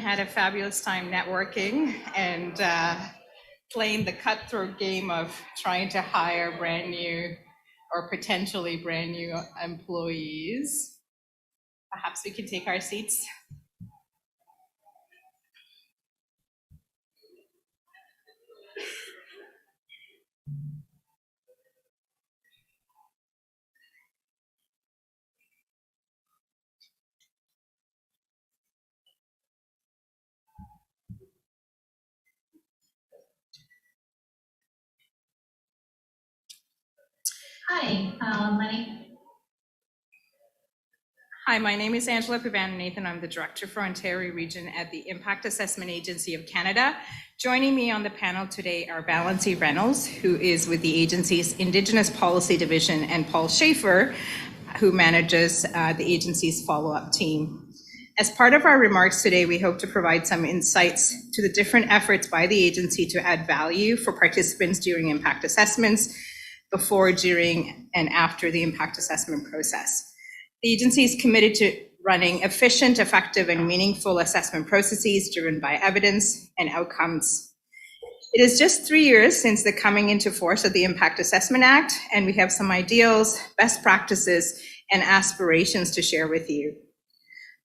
had a fabulous time networking and playing the cutthroat game of trying to hire brand new or potentially brand new employees. Perhaps we can take our seats. Hi, my name is Angela Pavan-Nathan. I'm the Director for Ontario Region at the Impact Assessment Agency of Canada. Joining me on the panel today are Valency Reynolds, who is with the agency's Indigenous Policy Division, and Paul Schaefer, who manages the agency's follow-up team. As part of our remarks today, we hope to provide some insights to the different efforts by the agency to add value for participants during impact assessments, before, during, and after the impact assessment process. The agency is committed to running efficient, effective, and meaningful assessment processes driven by evidence and outcomes. It is just 3 years since the coming into force of the Impact Assessment Act, and we have some ideals, best practices, and aspirations to share with you.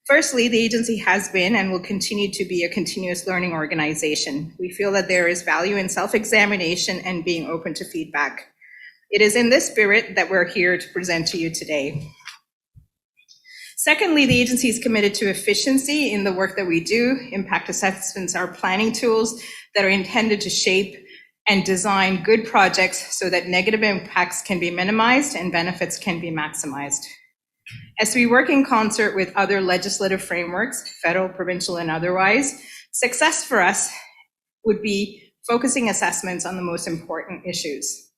Firstly, the agency has been and will continue to be a continuous learning organization. We feel that there is value in self-examination and being open to feedback. It is in this spirit that we're here to present to you today. Secondly, the agency is committed to efficiency in the work that we do. Impact assessments are planning tools that are intended to shape and design good projects so that negative impacts can be minimized and benefits can be maximized. As we work in concert with other legislative frameworks, federal, provincial, and otherwise, success for us would be focusing assessments on the most important issues.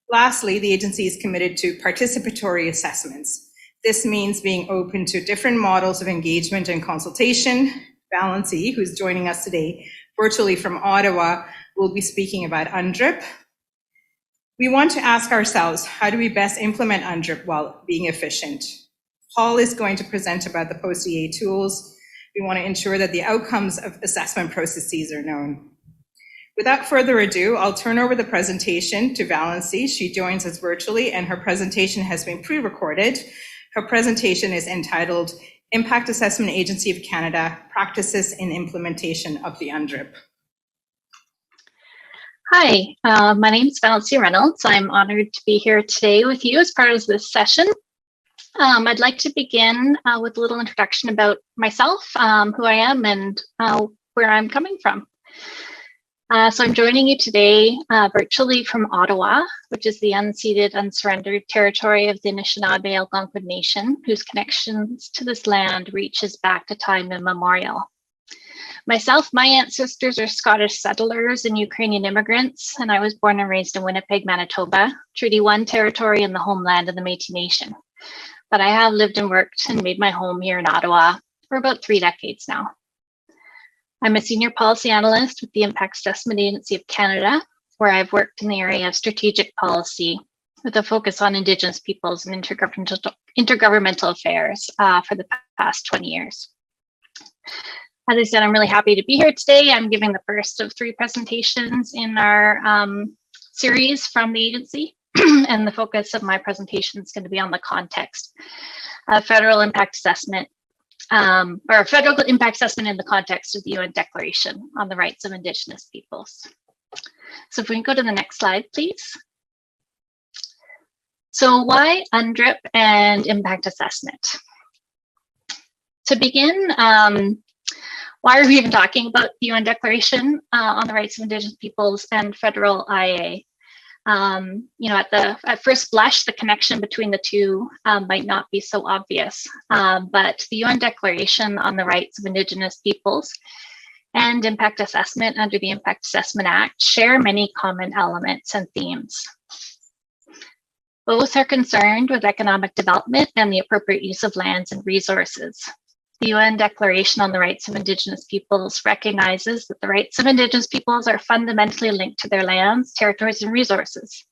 Lastly, the agency is committed to participatory assessments. This means being open to different models of engagement and consultation. Valency, who's joining us today virtually from Ottawa, will be speaking about UNDRIP. We want to ask ourselves, how do we best implement UNDRIP while being efficient? Paul is going to present about the post-EA tools. We want to ensure that the outcomes of assessment processes are known. Without further ado, I'll turn over the presentation to Valency. She joins us virtually, and her presentation has been pre-recorded. Her presentation is entitled Impact Assessment Agency of Canada, Practices in Implementation of the UNDRIP. Hi, my name is Valency Reynolds. I'm honored to be here today with you as part of this session. I'd like to begin with a little introduction about myself, who I am, and where I'm coming from. So I'm joining you today virtually from Ottawa, which is the unceded, unsurrendered territory of the Anishinaabe Algonquin Nation, whose connections to this land reaches back to time immemorial. Myself, my ancestors are Scottish settlers and Ukrainian immigrants, and I was born and raised in Winnipeg, Manitoba, Treaty 1 territory and the homeland of the Métis Nation. But I have lived and worked and made my home here in Ottawa for about 3 decades now. I'm a senior policy analyst with the Impact Assessment Agency of Canada, where I've worked in the area of strategic policy with a focus on Indigenous peoples and intergovernmental affairs for the past 20 years. As I said, I'm really happy to be here today. I'm giving the first of 3 presentations in our series from the agency, and the focus of my presentation is going to be on the context of federal impact assessment or federal impact assessment in the context of the UN Declaration on the Rights of Indigenous Peoples. So if we can go to the next slide, please. So why UNDRIP and impact assessment? To begin, why are we even talking about the UN Declaration on the Rights of Indigenous Peoples and federal IA? At first blush, the connection between the two might not be so obvious, but the UN Declaration on the Rights of Indigenous Peoples and impact assessment under the Impact Assessment Act share many common elements and themes. Both are concerned with economic development and the appropriate use of lands and resources. The UN Declaration on the Rights of Indigenous Peoples recognizes that the rights of Indigenous peoples are fundamentally linked to their lands, territories, and resources,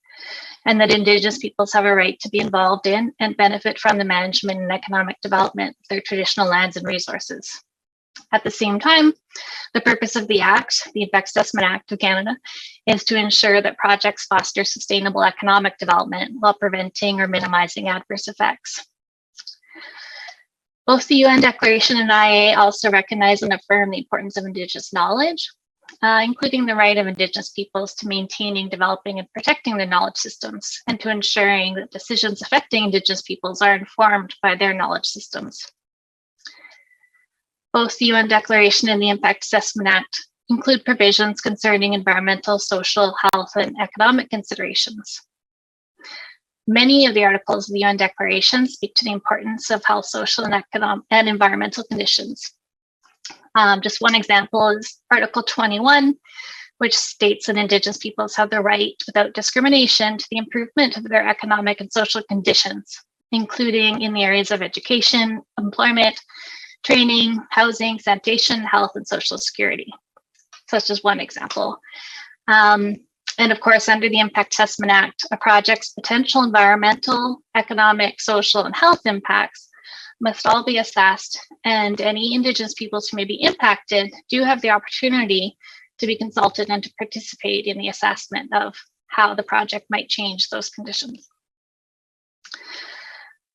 and that Indigenous peoples have a right to be involved in and benefit from the management and economic development of their traditional lands and resources. At the same time, the purpose of the Act, the Impact Assessment Act of Canada, is to ensure that projects foster sustainable economic development while preventing or minimizing adverse effects. Both the UN Declaration and IA also recognize and affirm the importance of Indigenous knowledge, including the right of Indigenous peoples to maintaining, developing, and protecting their knowledge systems, and to ensuring that decisions affecting Indigenous peoples are informed by their knowledge systems. Both the UN Declaration and the Impact Assessment Act include provisions concerning environmental, social, health, and economic considerations. Many of the articles of the UN Declaration speak to the importance of health, social, and economic and environmental conditions. Just one example is Article 21, which states that Indigenous peoples have the right without discrimination to the improvement of their economic and social conditions, including in the areas of education, employment, training, housing, sanitation, health, and social security. So that's just one example. And of course, under the Impact Assessment Act, a project's potential environmental, economic, social, and health impacts must all be assessed, and any Indigenous peoples who may be impacted do have the opportunity to be consulted and to participate in the assessment of how the project might change those conditions.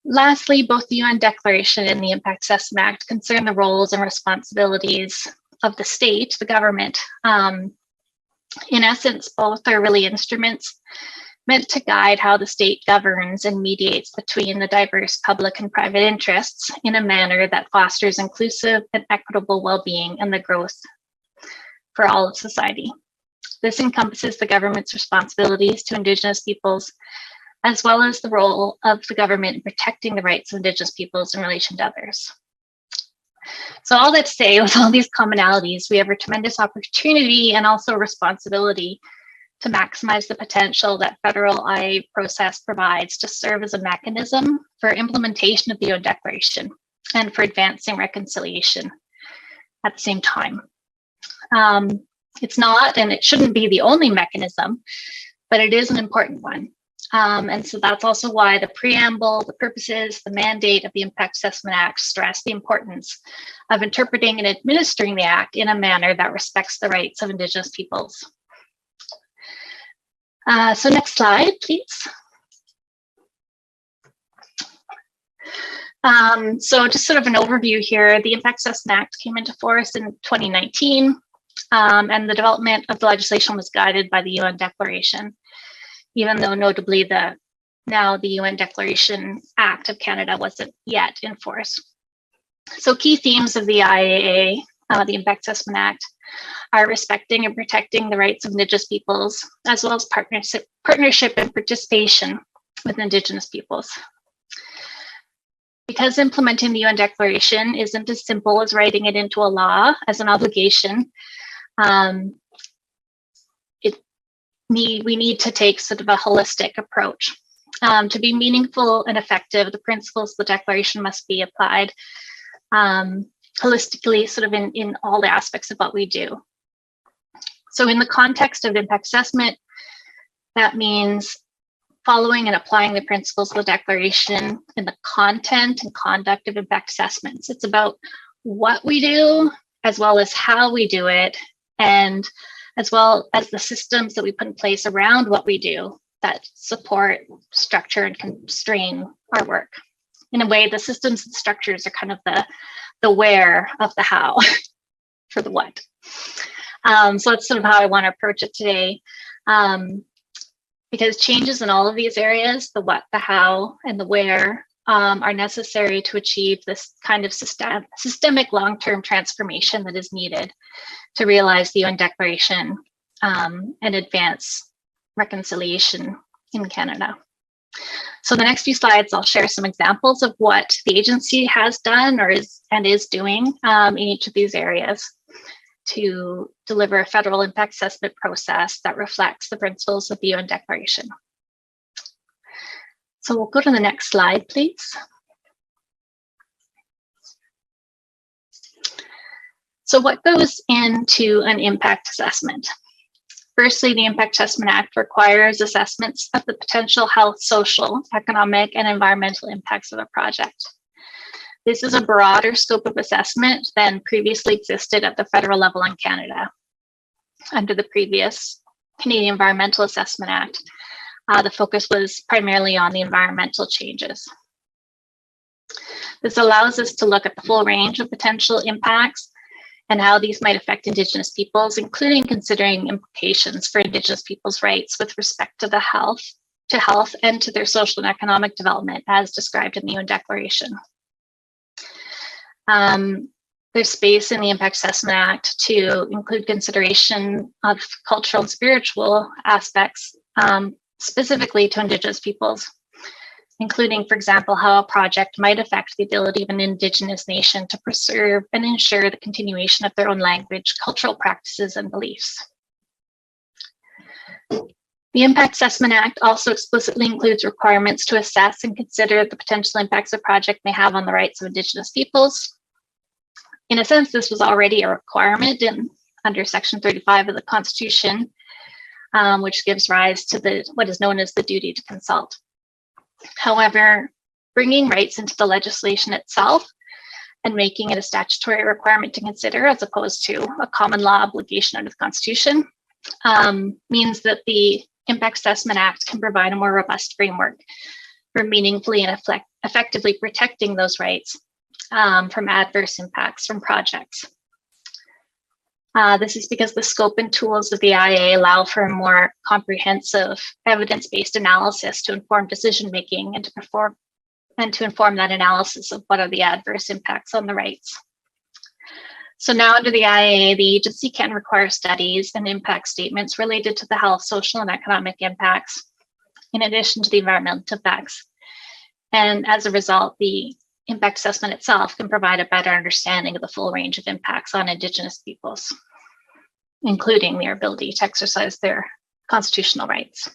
Lastly, both the UN Declaration and the Impact Assessment Act concern the roles and responsibilities of the state, the government. In essence, both are really instruments meant to guide how the state governs and mediates between the diverse public and private interests in a manner that fosters inclusive and equitable well-being and the growth for all of society. This encompasses the government's responsibilities to Indigenous peoples, as well as the role of the government in protecting the rights of Indigenous peoples in relation to others. So all that to say, with all these commonalities, we have a tremendous opportunity and also responsibility to maximize the potential that federal IA process provides to serve as a mechanism for implementation of the UN Declaration and for advancing reconciliation at the same time. It's not, and it shouldn't be the only mechanism, but it is an important one. And so that's also why the preamble, the purposes, the mandate of the Impact Assessment Act stress the importance of interpreting and administering the Act in a manner that respects the rights of Indigenous peoples. So next slide, please. So just sort of an overview here, the Impact Assessment Act came into force in 2019, and the development of the legislation was guided by the UN Declaration, even though notably the UN Declaration Act of Canada wasn't yet in force. So key themes of the IAA, the Impact Assessment Act, are respecting and protecting the rights of Indigenous peoples, as well as partnership and participation with Indigenous peoples. Because implementing the UN Declaration isn't as simple as writing it into a law as an obligation, we need to take sort of a holistic approach. To be meaningful and effective, the principles of the Declaration must be applied holistically, sort of in all the aspects of what we do. So in the context of impact assessment, that means following and applying the principles of the Declaration in the content and conduct of impact assessments. It's about what we do, as well as how we do it, and as well as the systems that we put in place around what we do that support, structure, and constrain our work. In a way, the systems and structures are kind of the where of the how for the what. So that's sort of how I want to approach it today. Because changes in all of these areas, the what, the how, and the where, are necessary to achieve this kind of systemic long-term transformation that is needed to realize the UN Declaration and advance reconciliation in Canada. So the next few slides, I'll share some examples of what the agency has done or is doing in each of these areas to deliver a federal impact assessment process that reflects the principles of the UN Declaration. So we'll go to the next slide, please. So what goes into an impact assessment? Firstly, the Impact Assessment Act requires assessments of the potential health, social, economic, and environmental impacts of a project. This is a broader scope of assessment than previously existed at the federal level in Canada. Under the previous Canadian Environmental Assessment Act, the focus was primarily on the environmental changes. This allows us to look at the full range of potential impacts and how these might affect Indigenous peoples, including considering implications for Indigenous peoples' rights with respect to health and to their social and economic development as described in the UN Declaration. There's space in the Impact Assessment Act to include consideration of cultural and spiritual aspects specifically to Indigenous peoples, including, for example, how a project might affect the ability of an Indigenous nation to preserve and ensure the continuation of their own language, cultural practices, and beliefs. The Impact Assessment Act also explicitly includes requirements to assess and consider the potential impacts a project may have on the rights of Indigenous peoples. In a sense, this was already a requirement under Section 35 of the Constitution, which gives rise to what is known as the duty to consult. However, bringing rights into the legislation itself and making it a statutory requirement to consider as opposed to a common law obligation under the Constitution means that the Impact Assessment Act can provide a more robust framework for meaningfully and effectively protecting those rights from adverse impacts from projects. This is because the scope and tools of the IA allow for a more comprehensive evidence-based analysis to inform decision-making and to inform that analysis of what are the adverse impacts on the rights. So now under the IA, the agency can require studies and impact statements related to the health, social, and economic impacts, in addition to the environmental impacts. And as a result, the impact assessment itself can provide a better understanding of the full range of impacts on Indigenous peoples, including their ability to exercise their constitutional rights.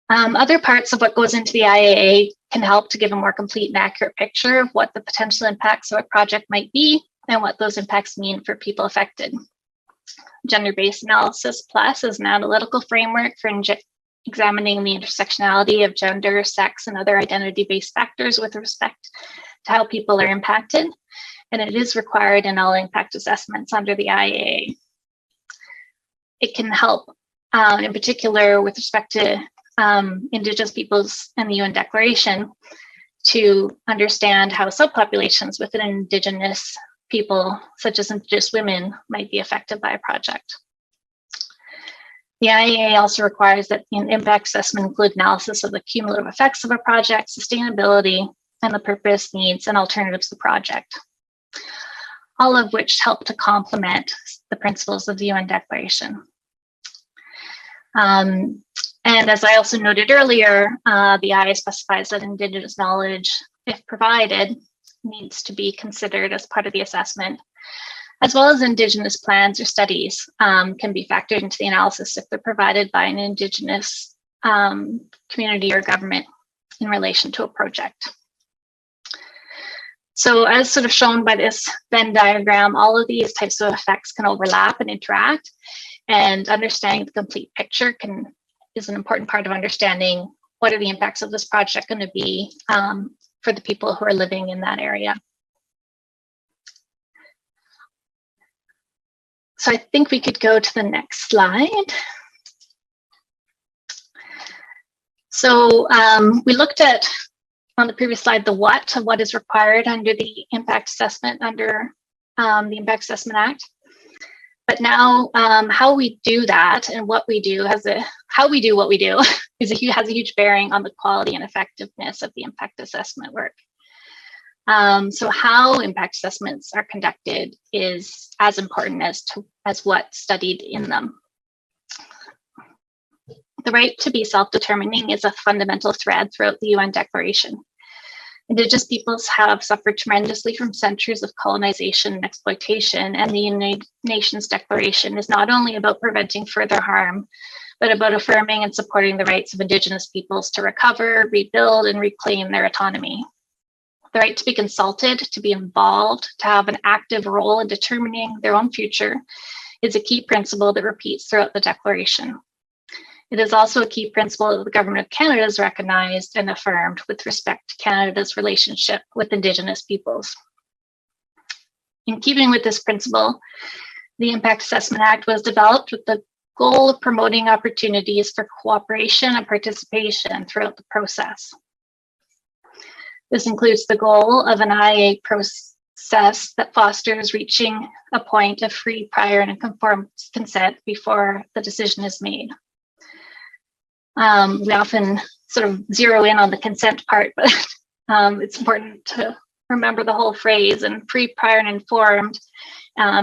Other parts of what goes into the IAA can help to give a more complete and accurate picture of what the potential impacts of a project might be and what those impacts mean for people affected. Gender-based analysis plus is an analytical framework for examining the intersectionality of gender, sex, and other identity-based factors with respect to how people are impacted, and it is required in all impact assessments under the IAA. It can help, in particular, with respect to Indigenous peoples and the UN Declaration, to understand how subpopulations within Indigenous people, such as Indigenous women, might be affected by a project. The IAA also requires that the impact assessment include analysis of the cumulative effects of a project, sustainability, and the purpose, needs, and alternatives of the project, all of which help to complement the principles of the UN Declaration. And as I also noted earlier, the IA specifies that Indigenous knowledge, if provided, needs to be considered as part of the assessment, as well as Indigenous plans or studies can be factored into the analysis if they're provided by an Indigenous community or government in relation to a project. So as sort of shown by this Venn diagram, all of these types of effects can overlap and interact, and understanding the complete picture is an important part of understanding what are the impacts of this project going to be for the people who are living in that area. So I think we could go to the next slide. So we looked at, on the previous slide, the what of what is required under the impact assessment under the Impact Assessment Act. But now how we do that and what we do how we do what we do has a huge bearing on the quality and effectiveness of the impact assessment work. So how impact assessments are conducted is as important as what's studied in them. The right to be self-determining is a fundamental thread throughout the UN Declaration. Indigenous peoples have suffered tremendously from centuries of colonization and exploitation, and the United Nations Declaration is not only about preventing further harm, but about affirming and supporting the rights of Indigenous peoples to recover, rebuild, and reclaim their autonomy. The right to be consulted, to be involved, to have an active role in determining their own future is a key principle that repeats throughout the Declaration. It is also a key principle that the Government of Canada has recognized and affirmed with respect to Canada's relationship with Indigenous peoples. In keeping with this principle, the Impact Assessment Act was developed with the goal of promoting opportunities for cooperation and participation throughout the process. This includes the goal of an IA process that fosters reaching a point of free, prior, and informed consent before the decision is made. We often sort of zero in on the consent part, but it's important to remember the whole phrase, and free, prior, and informed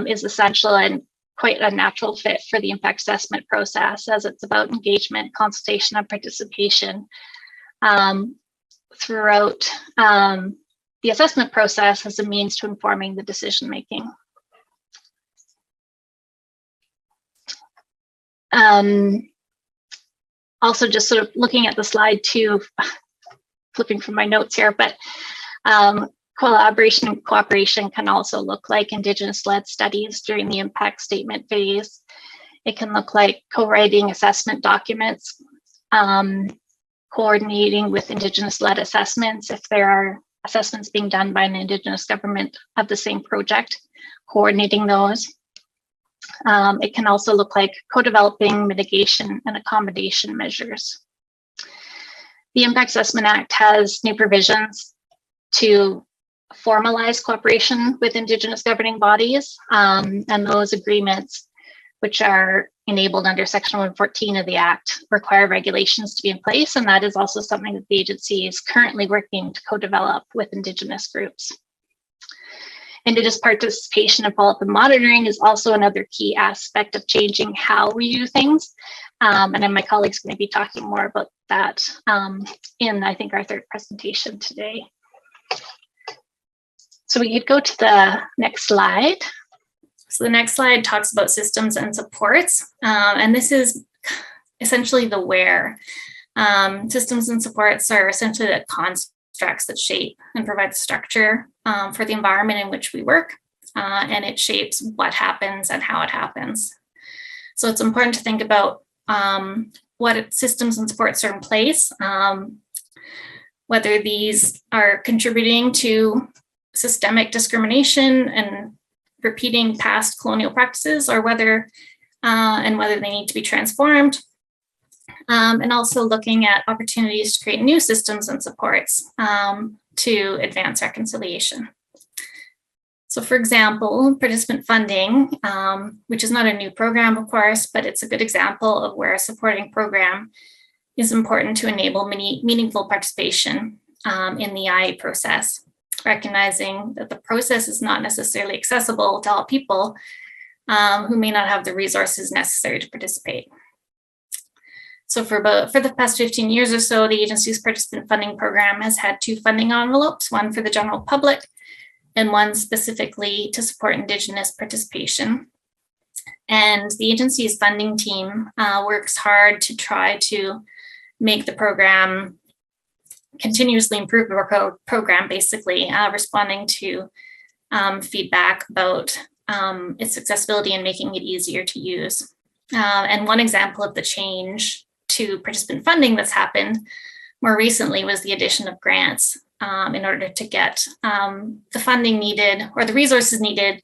is essential and quite a natural fit for the impact assessment process, as it's about engagement, consultation, and participation throughout the assessment process as a means to informing the decision making. Also, just sort of looking at the slide too, flipping from my notes here, but collaboration and cooperation can also look like Indigenous-led studies during the impact statement phase. It can look like co-writing assessment documents, coordinating with Indigenous-led assessments if there are assessments being done by an Indigenous government of the same project, coordinating those. It can also look like co-developing mitigation and accommodation measures. The Impact Assessment Act has new provisions to formalize cooperation with Indigenous governing bodies, and those agreements, which are enabled under Section 114 of the Act, require regulations to be in place, and that is also something that the agency is currently working to co-develop with Indigenous groups. Indigenous participation and follow-up and monitoring is also another key aspect of changing how we do things, and then my colleague's going to be talking more about that in, I think, our third presentation today. So we could go to the next slide. So the next slide talks about systems and supports, and this is essentially the where. Systems and supports are essentially the constructs that shape and provide the structure for the environment in which we work, and it shapes what happens and how it happens. So it's important to think about what systems and supports are in place, whether these are contributing to systemic discrimination and repeating past colonial practices, or whether they need to be transformed, and also looking at opportunities to create new systems and supports to advance reconciliation. So for example, participant funding, which is not a new program, of course, but it's a good example of where a supporting program is important to enable meaningful participation in the IA process, recognizing that the process is not necessarily accessible to all people who may not have the resources necessary to participate. So for the past 15 years or so, the agency's participant funding program has had two funding envelopes, one for the general public and one specifically to support Indigenous participation. And the agency's funding team works hard to try to make the program continuously improve our program, basically responding to feedback about its accessibility and making it easier to use. And one example of the change to participant funding that's happened more recently was the addition of grants in order to get the funding needed or the resources needed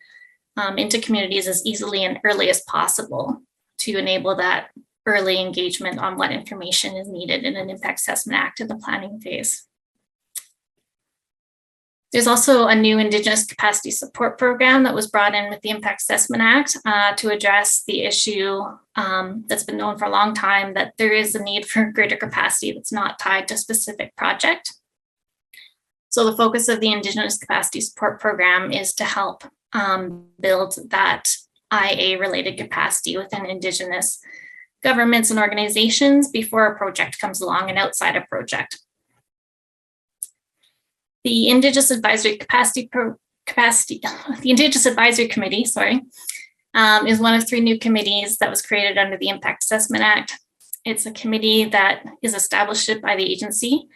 into communities as easily and early as possible to enable that early engagement on what information is needed in an impact assessment act in the planning phase. There's also a new Indigenous capacity support program that was brought in with the Impact Assessment Act to address the issue that's been known for a long time, that there is a need for greater capacity that's not tied to a specific project. So the focus of the Indigenous capacity support program is to help build that IA-related capacity within Indigenous governments and organizations before a project comes along and outside a project. The Indigenous Advisory Indigenous Advisory Committee, is one of three new committees that was created under the Impact Assessment Act. It's a committee that is established by the agency,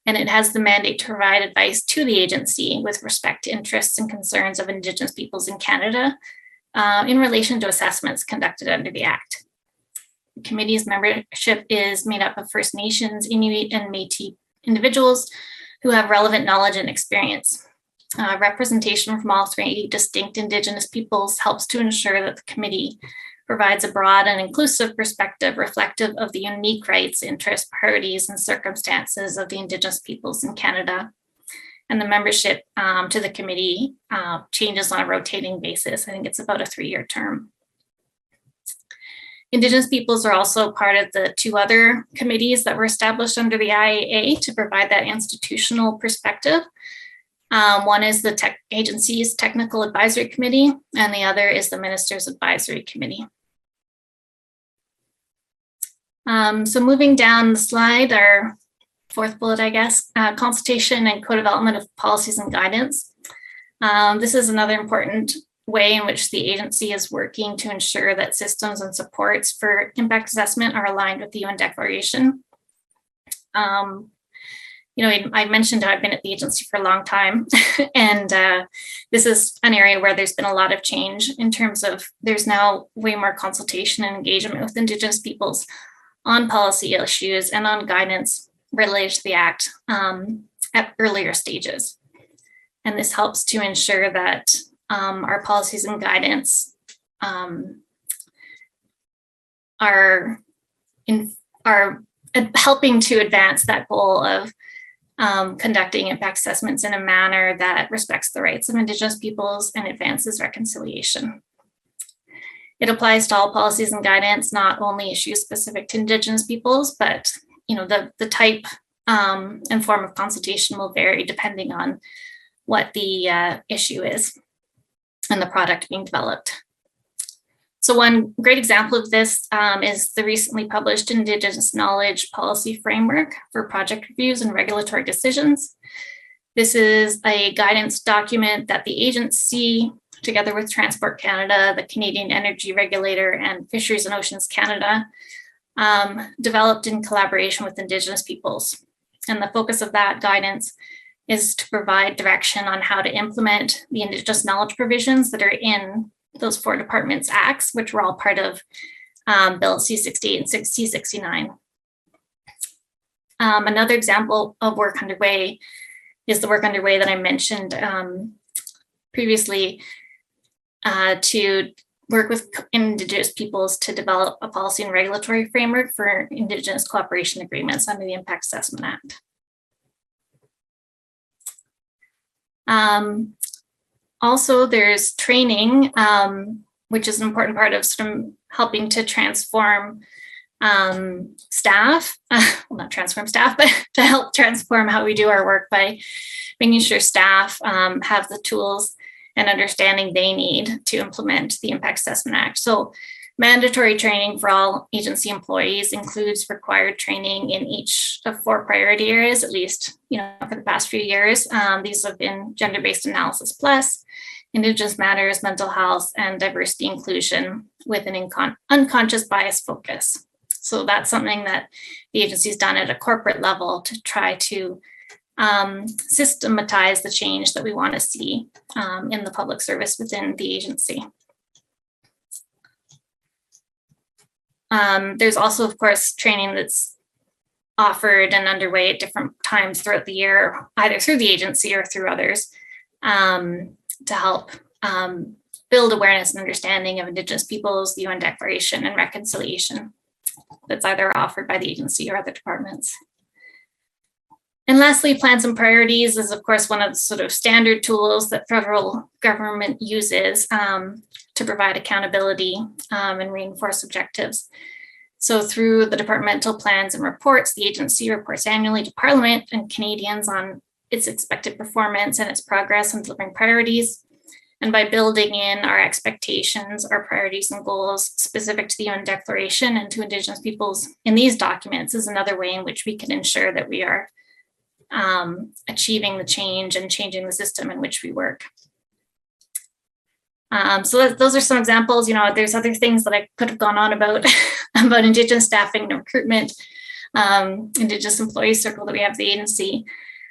and it has the mandate to provide advice to the agency with respect to interests and concerns of Indigenous peoples in Canada in relation to assessments conducted under the Act. committee's membership is made up of First Nations, Inuit, and Métis individuals who have relevant knowledge and experience. Representation from all three distinct Indigenous peoples helps to ensure that the committee provides a broad and inclusive perspective reflective of the unique rights, interests, priorities, and circumstances of the Indigenous peoples in Canada. And the membership to the committee changes on a rotating basis. I think it's about a 3-year term. Indigenous peoples are also part of the 2 other committees that were established under the IAA to provide that institutional perspective. One is the agency's Technical Advisory Committee, and the other is the Minister's Advisory Committee. So moving down the slide, our 4th bullet, I guess, consultation and co-development of policies and guidance. This is another important way in which the agency is working to ensure that systems and supports for impact assessment are aligned with the UN Declaration. You know, I mentioned I've been at the agency for a long time, and this is an area where there's been a lot of change in terms of there's now way more consultation and engagement with Indigenous peoples on policy issues and on guidance related to the Act at earlier stages. And this helps to ensure that our policies and guidance are helping to advance that goal of conducting impact assessments in a manner that respects the rights of Indigenous peoples and advances reconciliation. It applies to all policies and guidance, not only issues specific to Indigenous peoples, but you know, the type and form of consultation will vary depending on what the issue is and the product being developed. So one great example of this is the recently published Indigenous Knowledge Policy Framework for Project Reviews and Regulatory Decisions. This is a guidance document that the agency, together with Transport Canada, the Canadian Energy Regulator, and Fisheries and Oceans Canada, developed in collaboration with Indigenous peoples. And the focus of that guidance is to provide direction on how to implement the Indigenous knowledge provisions that are in those 4 departments' acts, which were all part of Bill C-68 and C-69. Another example of work underway is the work underway that I mentioned previously to work with Indigenous peoples to develop a policy and regulatory framework for Indigenous cooperation agreements under the Impact Assessment Act. Also, there's training, which is an important part of sort of helping to transform staff, well, not transform staff, but to help transform how we do our work by making sure staff have the tools and understanding they need to implement the Impact Assessment Act. So mandatory training for all agency employees includes required training in each of 4 priority areas, at least, you know, for the past few years. These have been gender-based analysis plus, Indigenous matters, mental health, and diversity inclusion with an unconscious bias focus. So that's something that the agency's done at a corporate level to try to systematize the change that we want to see in the public service within the agency. There's also, of course, training that's offered and underway at different times throughout the year, either through the agency or through others, to help build awareness and understanding of Indigenous peoples, the UN Declaration, and reconciliation that's either offered by the agency or other departments. And lastly, plans and priorities is, of course, one of the sort of standard tools that federal government uses to provide accountability and reinforce objectives. So through the departmental plans and reports, the agency reports annually to Parliament and Canadians on its expected performance and its progress in delivering priorities. And by building in our expectations, our priorities and goals specific to the UN Declaration and to Indigenous peoples in these documents is another way in which we can ensure that we are achieving the change and changing the system in which we work. So those are some examples. You know, there's other things that I could have gone on about, about Indigenous staffing and recruitment, Indigenous employee circle that we have at the agency,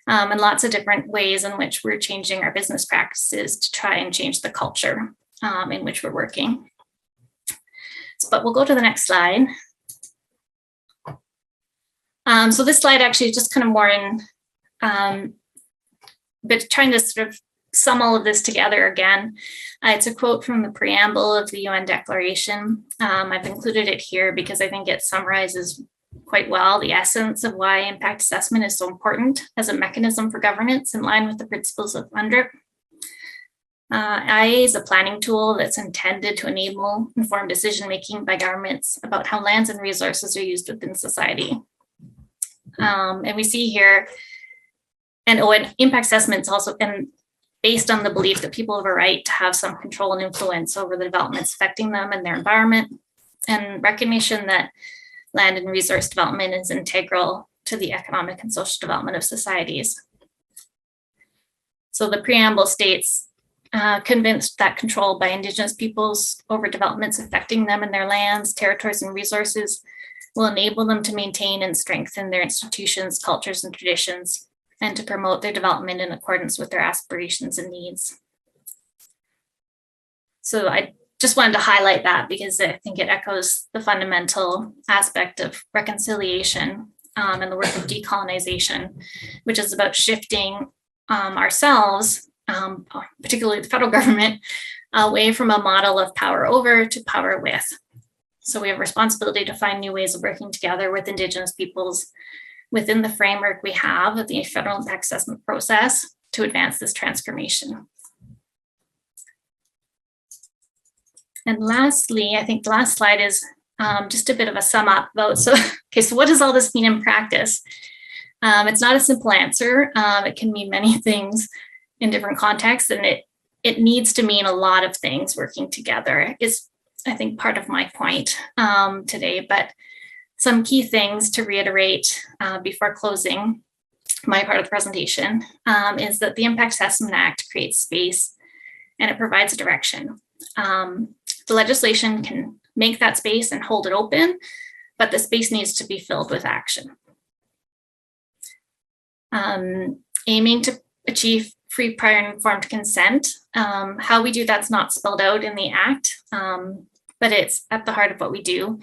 and lots of different ways in which we're changing our business practices to try and change the culture in which we're working. But we'll go to the next slide. So this slide actually is just kind of more in, but trying to sort of sum all of this together again. It's a quote from the preamble of the UN Declaration. I've included it here because I think it summarizes quite well the essence of why impact assessment is so important as a mechanism for governance in line with the principles of UNDRIP. IA is a planning tool that's intended to enable informed decision-making by governments about how lands and resources are used within society. And we see here, and impact assessments also, and based on the belief that people have a right to have some control and influence over the developments affecting them and their environment, and recognition that land and resource development is integral to the economic and social development of societies. So the preamble states, convinced that control by Indigenous peoples over developments affecting them and their lands, territories, and resources will enable them to maintain and strengthen their institutions, cultures, and traditions, and to promote their development in accordance with their aspirations and needs. So I just wanted to highlight that because I think it echoes the fundamental aspect of reconciliation and the work of decolonization, which is about shifting ourselves, particularly the federal government, away from a model of power over to power with. So we have a responsibility to find new ways of working together with Indigenous peoples within the framework we have of the federal impact assessment process to advance this transformation. And lastly, I think the last slide is just a bit of a sum up vote. So, okay, so what does all this mean in practice? It's not a simple answer. It can mean many things in different contexts, and it needs to mean a lot of things working together is, I think, part of my point today. But some key things to reiterate before closing my part of the presentation is that the Impact Assessment Act creates space and it provides direction. The legislation can make that space and hold it open, but the space needs to be filled with action. Aiming to achieve free, prior, and informed consent. How we do that's not spelled out in the Act, but it's at the heart of what we do.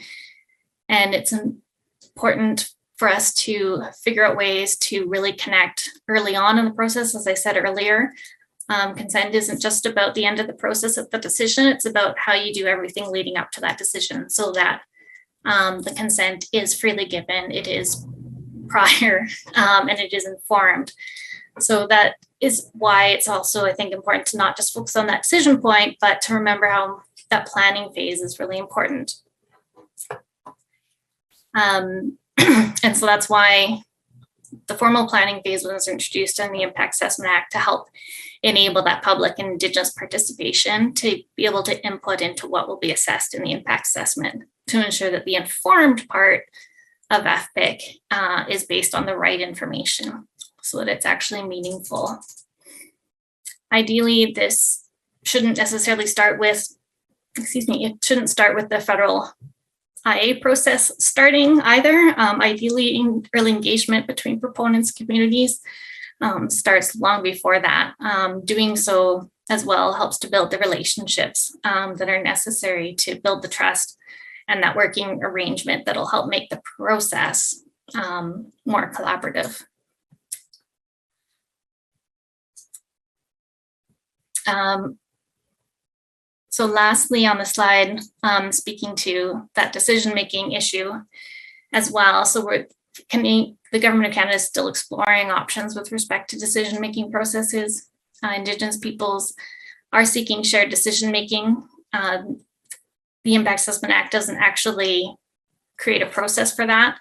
And it's important for us to figure out ways to really connect early on in the process. As I said earlier, consent isn't just about the end of the process of the decision, it's about how you do everything leading up to that decision so that the consent is freely given, it is prior, and it is informed. So that is why it's also, I think, important to not just focus on that decision point, but to remember how that planning phase is really important. And so that's why the formal planning phase was introduced in the Impact Assessment Act to help enable that public and Indigenous participation to be able to input into what will be assessed in the impact assessment to ensure that the informed part of FPIC is based on the right information so that it's actually meaningful. Ideally, this shouldn't necessarily start with, it shouldn't start with the federal IA process starting either. Ideally, early engagement between proponents, communities starts long before that. Doing so as well helps to build the relationships that are necessary to build the trust and that working arrangement that'll help make the process more collaborative. So lastly on the slide, speaking to that decision-making issue as well. So the Government of Canada is still exploring options with respect to decision-making processes. Indigenous peoples are seeking shared decision-making. The Impact Assessment Act doesn't actually create a process for that.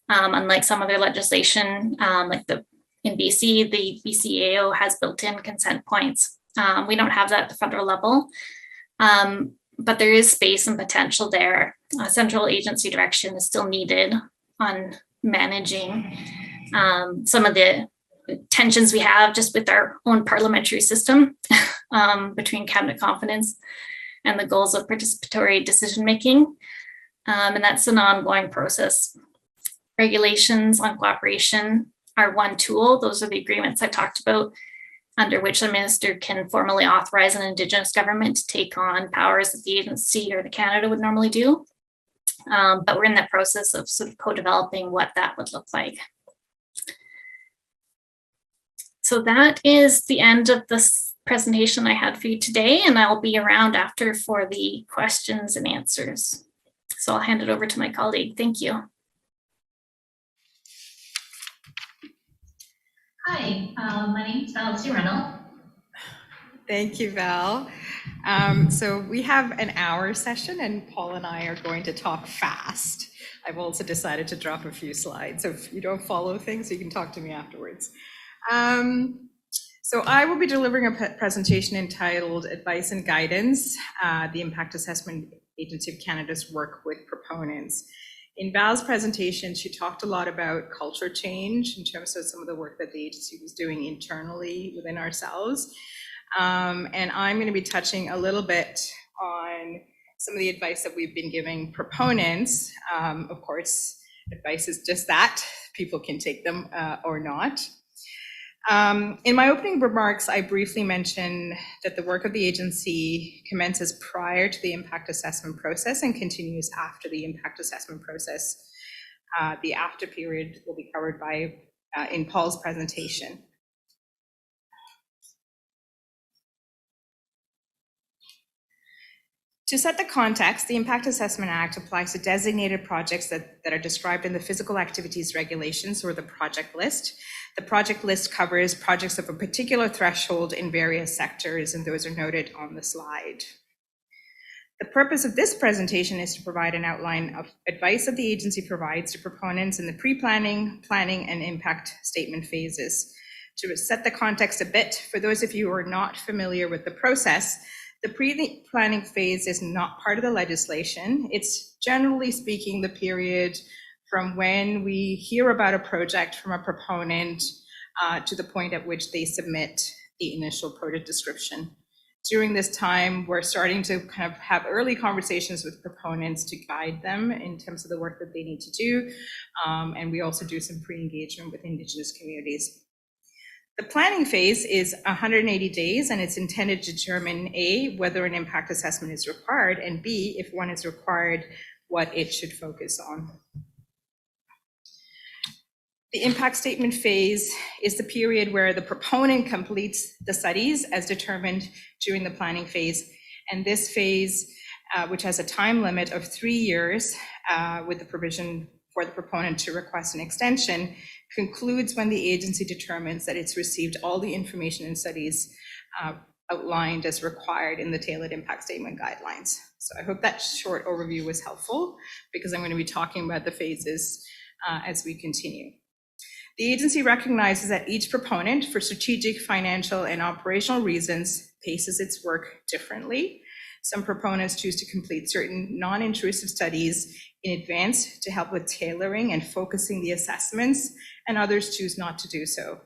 Unlike some other legislation, in BC, the BCAO has built-in consent points. We don't have that at the federal level, but there is space and potential there. Central agency direction is still needed on managing some of the tensions we have just with our own parliamentary system between cabinet confidence and the goals of participatory decision-making. And that's an ongoing process. Regulations on cooperation are one tool. Those are the agreements I talked about, under which a minister can formally authorize an Indigenous government to take on powers that the agency or the Canada would normally do. but we're in the process of sort of co-developing what that would look like. So that is the end of this presentation I had for you today, and I'll be around after for the questions and answers. So I'll hand it over to my colleague. Thank you. Hi, my name is Valencia Reynolds. Thank you, Val. So we have an hour session and Paul and I are going to talk fast. I've also decided to drop a few slides. So if you don't follow things, you can talk to me afterwards. So I will be delivering a presentation entitled Advice and Guidance, the Impact Assessment Agency of Canada's work with proponents. In Val's presentation, she talked a lot about culture change in terms of some of the work that the agency was doing internally within ourselves. And I'm going to be touching a little bit on some of the advice that we've been giving proponents. Of course, advice is just that. People can take them or not. In my opening remarks, I briefly mentioned that the work of the agency commences prior to the impact assessment process and continues after the impact assessment process. The after period will be covered by in Paul's presentation. To set the context, the Impact Assessment Act applies to designated projects that are described in the Physical Activities Regulations, or the project list. The project list covers projects of a particular threshold in various sectors, and those are noted on the slide. The purpose of this presentation is to provide an outline of advice that the agency provides to proponents in the pre-planning, planning, and impact statement phases. To set the context a bit, for those of you who are not familiar with the process, the pre-planning phase is not part of the legislation. It's generally speaking the period from when we hear about a project from a proponent to the point at which they submit the initial project description. During this time, we're starting to kind of have early conversations with proponents to guide them in terms of the work that they need to do. And we also do some pre-engagement with Indigenous communities. The planning phase is 180 days, and it's intended to determine A, whether an impact assessment is required, and B, if one is required, what it should focus on. The impact statement phase is the period where the proponent completes the studies as determined during the planning phase. And this phase, which has a time limit of 3 years with the provision for the proponent to request an extension, concludes when the agency determines that it's received all the information and studies outlined as required in the tailored impact statement guidelines. So I hope that short overview was helpful, because I'm going to be talking about the phases as we continue. The agency recognizes that each proponent, for strategic, financial, and operational reasons, paces its work differently. Some proponents choose to complete certain non-intrusive studies in advance to help with tailoring and focusing the assessments, and others choose not to do so.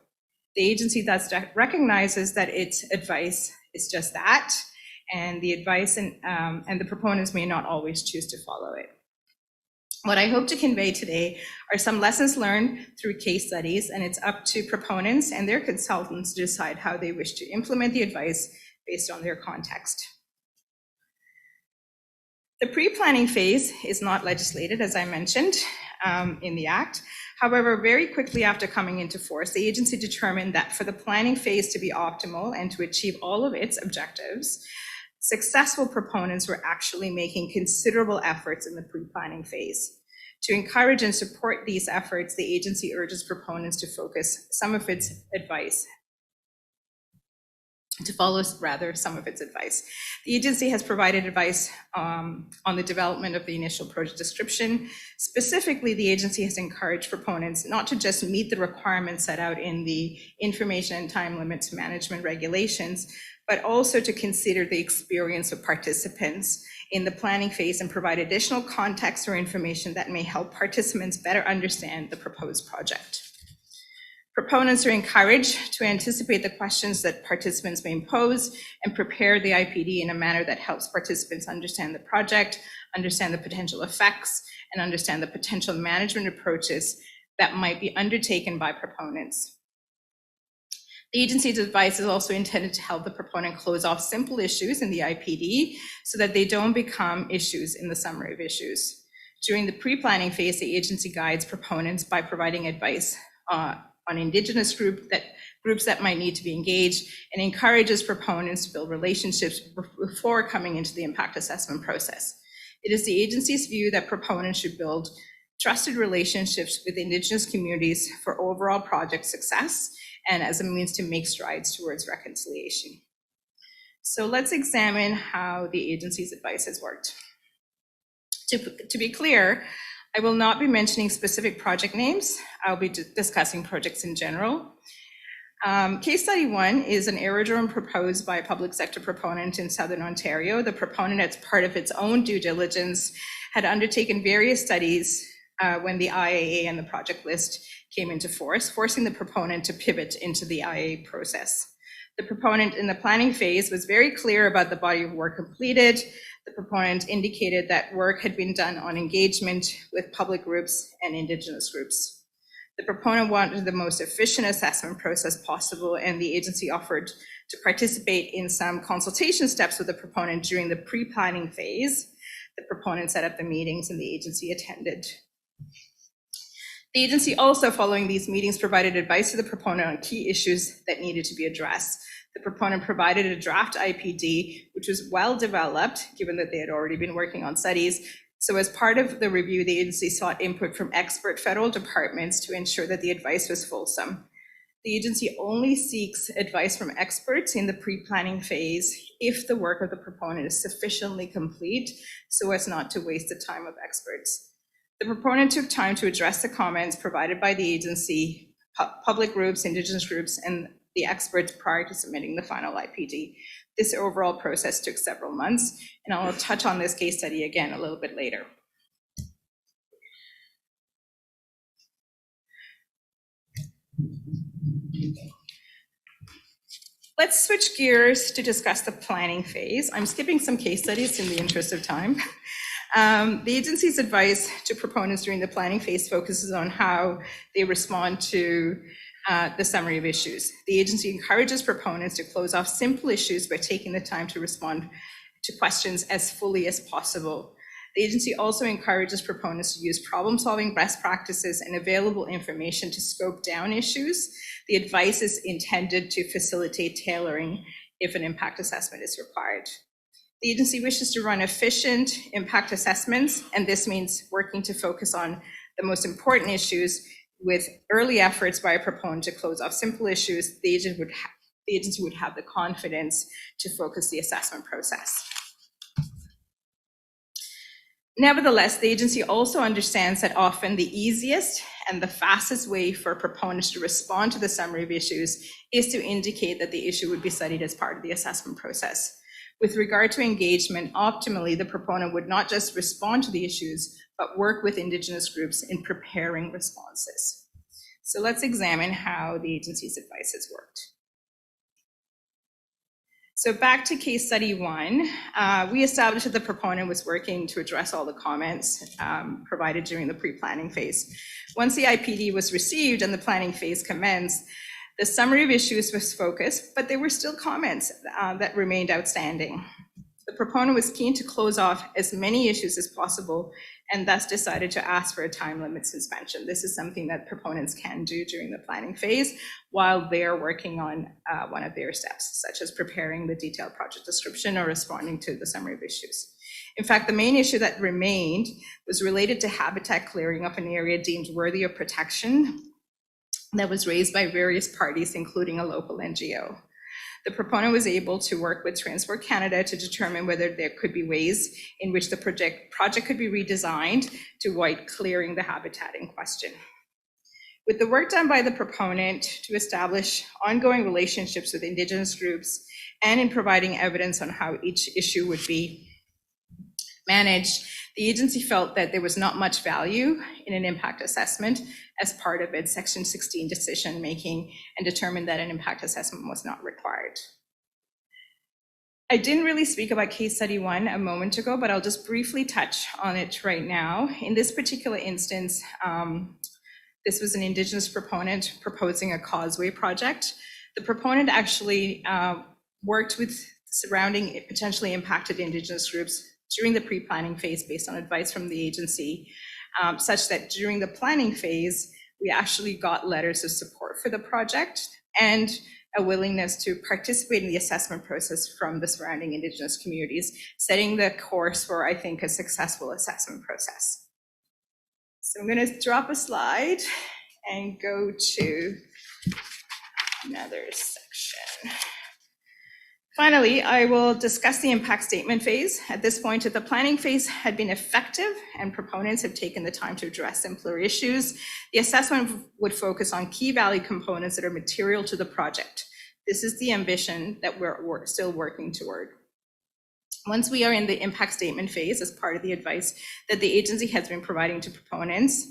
The agency thus recognizes that its advice is just that, and the advice and the proponents may not always choose to follow it. What I hope to convey today are some lessons learned through case studies, and it's up to proponents and their consultants to decide how they wish to implement the advice based on their context. The pre-planning phase is not legislated, as I mentioned, in the Act. However, very quickly after coming into force, the agency determined that for the planning phase to be optimal and to achieve all of its objectives, successful proponents were actually making considerable efforts in the pre-planning phase. To encourage and support these efforts, the agency urges proponents to focus some of its advice to follow some of its advice. The agency has provided advice on the development of the initial project description. Specifically, the agency has encouraged proponents not to just meet the requirements set out in the information and time limits management regulations, but also to consider the experience of participants in the planning phase and provide additional context or information that may help participants better understand the proposed project. Proponents are encouraged to anticipate the questions that participants may pose and prepare the IPD in a manner that helps participants understand the project, understand the potential effects, and understand the potential management approaches that might be undertaken by proponents. The agency's advice is also intended to help the proponent close off simple issues in the IPD so that they don't become issues in the summary of issues. During the pre-planning phase, the agency guides proponents by providing advice on Indigenous groups that might need to be engaged, and encourages proponents to build relationships before coming into the impact assessment process. It is the agency's view that proponents should build trusted relationships with Indigenous communities for overall project success and as a means to make strides towards reconciliation. So let's examine how the agency's advice has worked. To be clear, I will not be mentioning specific project names. I'll be discussing projects in general. Case study 1 is an aerodrome proposed by a public sector proponent in Southern Ontario. The proponent, as part of its own due diligence, had undertaken various studies when the IAA and the project list came into force, forcing the proponent to pivot into the IAA process. The proponent in the planning phase was very clear about the body of work completed. The proponent indicated that work had been done on engagement with public groups and Indigenous groups. The proponent wanted the most efficient assessment process possible, and the agency offered to participate in some consultation steps with the proponent during the pre-planning phase. The proponent set up the meetings and the agency attended. The agency also, following these meetings, provided advice to the proponent on key issues that needed to be addressed. The proponent provided a draft IPD, which was well developed, given that they had already been working on studies. So as part of the review, the agency sought input from expert federal departments to ensure that the advice was fulsome. The agency only seeks advice from experts in the pre-planning phase if the work of the proponent is sufficiently complete so as not to waste the time of experts. The proponent took time to address the comments provided by the agency, public groups, Indigenous groups, and the experts prior to submitting the final IPD. This overall process took several months, and I'll touch on this case study again a little bit later. Let's switch gears to discuss the planning phase. I'm skipping some case studies in the interest of time. The agency's advice to proponents during the planning phase focuses on how they respond to the summary of issues. The agency encourages proponents to close off simple issues by taking the time to respond to questions as fully as possible. The agency also encourages proponents to use problem-solving best practices and available information to scope down issues. The advice is intended to facilitate tailoring if an impact assessment is required. The agency wishes to run efficient impact assessments, and this means working to focus on the most important issues with early efforts by a proponent to close off simple issues. The agency would have the confidence to focus the assessment process. Nevertheless, the agency also understands that often the easiest and the fastest way for proponents to respond to the summary of issues is to indicate that the issue would be studied as part of the assessment process. With regard to engagement, optimally, the proponent would not just respond to the issues, but work with Indigenous groups in preparing responses. So let's examine how the agency's advice has worked. So back to case study 1, we established that the proponent was working to address all the comments provided during the pre-planning phase. Once the IPD was received and the planning phase commenced, the summary of issues was focused, but there were still comments that remained outstanding. The proponent was keen to close off as many issues as possible and thus decided to ask for a time limit suspension. This is something that proponents can do during the planning phase while they're working on one of their steps, such as preparing the detailed project description or responding to the summary of issues. In fact, the main issue that remained was related to habitat clearing of an area deemed worthy of protection that was raised by various parties, including a local NGO. The proponent was able to work with Transport Canada to determine whether there could be ways in which the project could be redesigned to avoid clearing the habitat in question. With the work done by the proponent to establish ongoing relationships with Indigenous groups and in providing evidence on how each issue would be managed, the agency felt that there was not much value in an impact assessment as part of its Section 16 decision making and determined that an impact assessment was not required. I didn't really speak about case study 1 a moment ago, but I'll just briefly touch on it right now. In this particular instance, this was an Indigenous proponent proposing a causeway project. The proponent actually worked with surrounding potentially impacted Indigenous groups during the pre-planning phase based on advice from the agency, such that during the planning phase, we actually got letters of support for the project and a willingness to participate in the assessment process from the surrounding Indigenous communities, setting the course for, I think, a successful assessment process. So I'm going to drop a slide and go to another section. Finally, I will discuss the impact statement phase. At this point, the planning phase had been effective and proponents have taken the time to address simpler issues. The assessment would focus on key value components that are material to the project. This is the ambition that we're still working toward. Once we are in the impact statement phase, as part of the advice that the agency has been providing to proponents,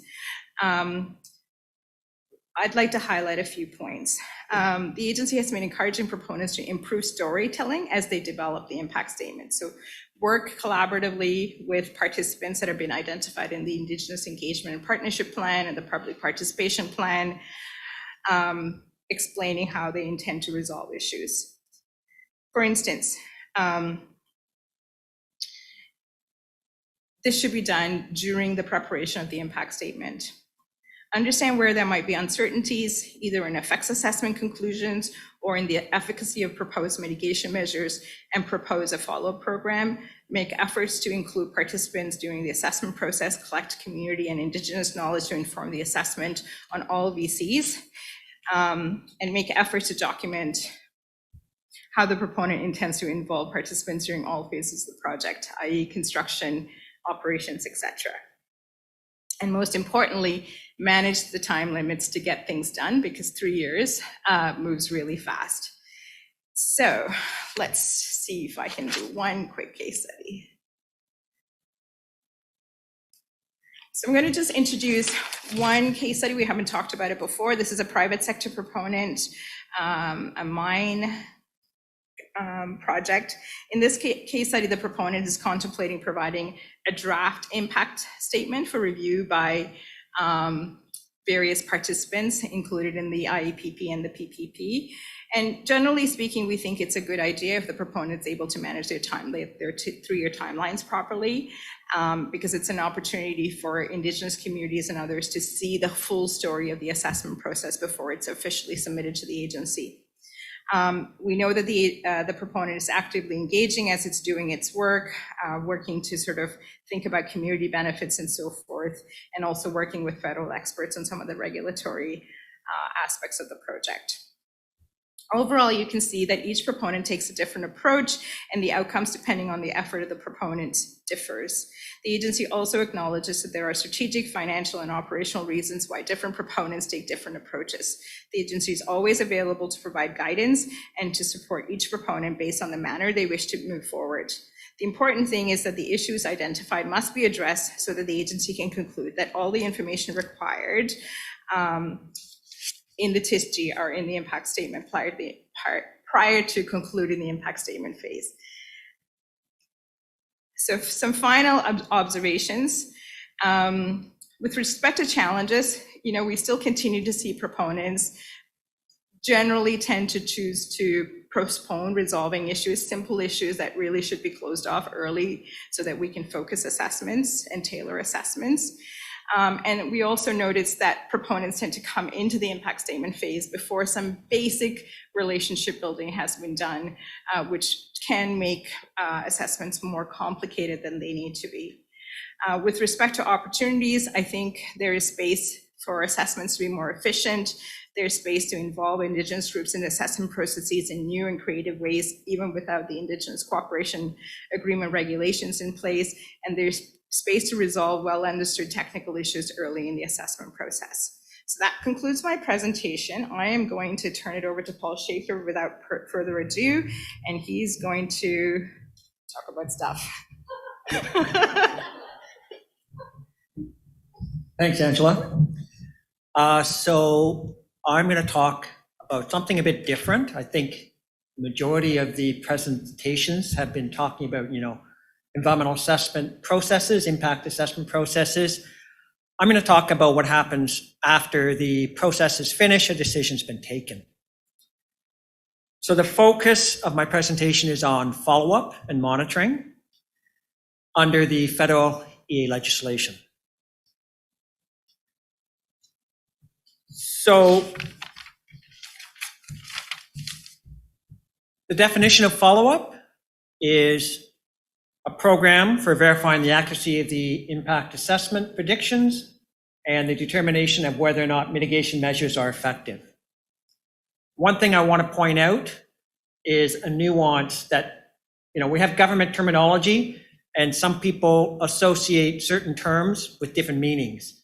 I'd like to highlight a few points. The agency has been encouraging proponents to improve storytelling as they develop the impact statement. So work collaboratively with participants that have been identified in the Indigenous Engagement and Partnership Plan and the Public Participation Plan, explaining how they intend to resolve issues. For instance, this should be done during the preparation of the impact statement. Understand where there might be uncertainties, either in effects assessment conclusions or in the efficacy of proposed mitigation measures, and propose a follow-up program. Make efforts to include participants during the assessment process, collect community and Indigenous knowledge to inform the assessment on all VCs, and make efforts to document how the proponent intends to involve participants during all phases of the project, i.e. construction, operations, etc. And most importantly, manage the time limits to get things done, because 3 years moves really fast. So let's see if I can do one quick case study. So I'm going to just introduce one case study. We haven't talked about it before. This is a private sector proponent, a mine project. In this case study, the proponent is contemplating providing a draft impact statement for review by various participants included in the IEPP and the PPP. And generally speaking, we think it's a good idea if the proponent's able to manage their 3-year timelines properly, because it's an opportunity for Indigenous communities and others to see the full story of the assessment process before it's officially submitted to the agency. We know that the proponent is actively engaging as it's doing its work, working to sort of think about community benefits and so forth, and also working with federal experts on some of the regulatory aspects of the project. Overall, you can see that each proponent takes a different approach, and the outcomes, depending on the effort of the proponent, differs. The agency also acknowledges that there are strategic, financial, and operational reasons why different proponents take different approaches. The agency is always available to provide guidance and to support each proponent based on the manner they wish to move forward. The important thing is that the issues identified must be addressed so that the agency can conclude that all the information required in the TISG are in the impact statement prior to concluding the impact statement phase. So some final observations. With respect to challenges, we still continue to see proponents generally tend to choose to postpone resolving issues, simple issues that really should be closed off early so that we can focus assessments and tailor assessments. And we also noticed that proponents tend to come into the impact statement phase before some basic relationship building has been done, which can make assessments more complicated than they need to be. With respect to opportunities, I think there is space for assessments to be more efficient. There's space to involve Indigenous groups in assessment processes in new and creative ways, even without the Indigenous Cooperation Agreement regulations in place. And there's space to resolve well-understood technical issues early in the assessment process. So that concludes my presentation. I am going to turn it over to Paul Schaefer without further ado, and he's going to talk about stuff. Thanks, Angela. So I'm going to talk about something a bit different. I think the majority of the presentations have been talking about, environmental assessment processes, impact assessment processes. I'm going to talk about what happens after the process is finished, a decision's been taken. So the focus of my presentation is on follow-up and monitoring. under the federal EA legislation. So the definition of follow-up is a program for verifying the accuracy of the impact assessment predictions and the determination of whether or not mitigation measures are effective. One thing I want to point out is a nuance that, we have government terminology and some people associate certain terms with different meanings.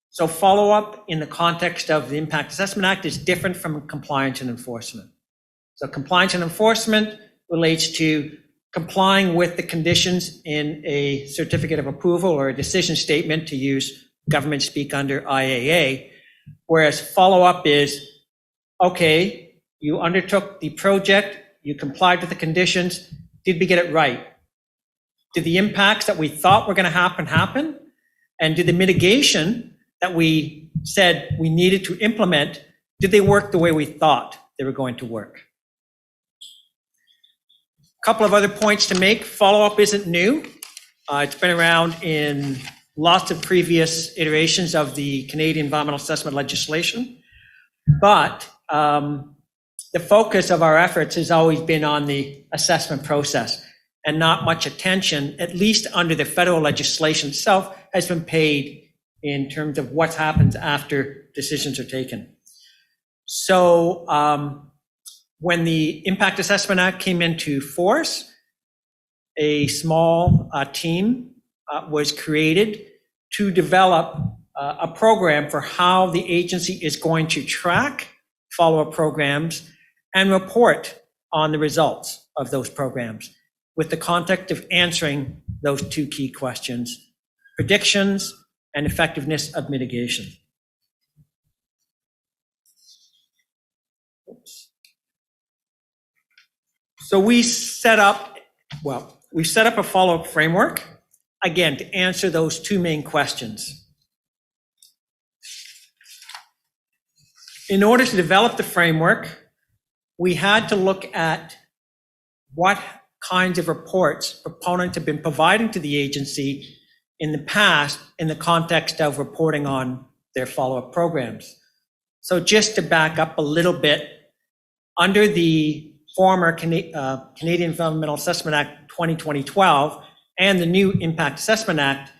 So follow-up in the context of the Impact Assessment Act is different from compliance and enforcement. So compliance and enforcement relates to complying with the conditions in a certificate of approval or a decision statement, to use government speak under IAA, whereas follow-up is, okay, you undertook the project, you complied with the conditions, did we get it right? Did the impacts that we thought were going to happen? And did the mitigation that we said we needed to implement, did they work the way we thought they were going to work? A couple of other points to make. Follow-up isn't new. It's been around in lots of previous iterations of the Canadian environmental assessment legislation. But the focus of our efforts has always been on the assessment process, and not much attention, at least under the federal legislation itself, has been paid in terms of what happens after decisions are taken. So when the Impact Assessment Act came into force, a small team was created to develop a program for how the agency is going to track follow-up programs and report on the results of those programs, with the context of answering those two key questions: predictions and effectiveness of mitigation. Oops. So we set up a follow-up framework, again, to answer those two main questions. In order to develop the framework, we had to look at what kinds of reports proponents have been providing to the agency in the past in the context of reporting on their follow-up programs. So just to back up a little bit, under the former Canadian Environmental Assessment Act 2012 and the new Impact Assessment Act,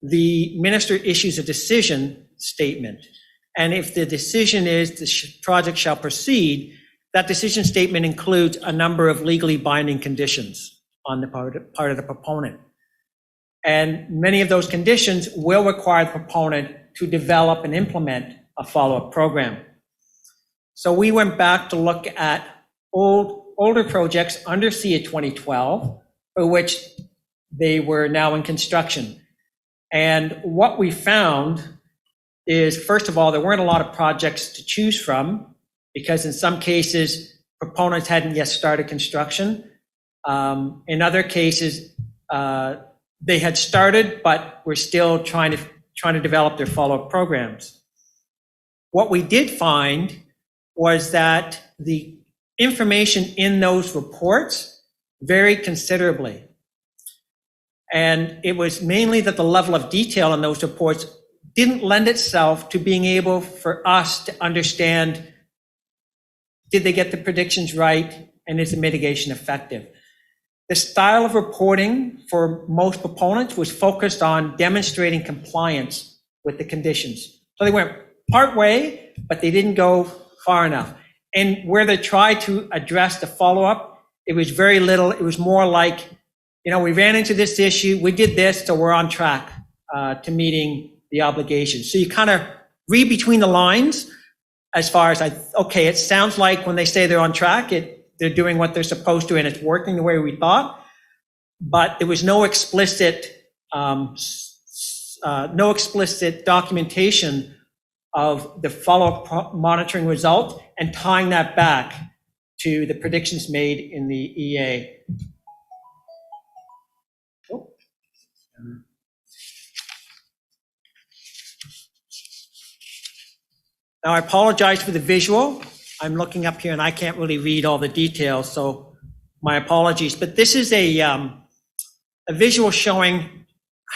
the minister issues a decision statement. And if the decision is the project shall proceed, that decision statement includes a number of legally binding conditions on the part of the proponent. And many of those conditions will require the proponent to develop and implement a follow-up program. So we went back to look at older projects under SIA 2012, for which they were now in construction. And what we found is, first of all, there weren't a lot of projects to choose from, because in some cases, proponents hadn't yet started construction. In other cases, they had started, but were still trying to develop their follow-up programs. What we did find was that the information in those reports varied considerably. And it was mainly that the level of detail in those reports didn't lend itself to being able for us to understand, did they get the predictions right, and is the mitigation effective? The style of reporting for most proponents was focused on demonstrating compliance with the conditions. So they went part way, but they didn't go far enough. And where they tried to address the follow-up, it was very little. It was more like, we ran into this issue, we did this, so we're on track to meeting the obligations. So you kind of read between the lines as far as, okay, it sounds like when they say they're on track, they're doing what they're supposed to and it's working the way we thought, but there was no explicit documentation of the follow-up monitoring result and tying that back to the predictions made in the EA. Now, I apologize for the visual. I'm looking up here and I can't really read all the details, so my apologies. But this is a a visual showing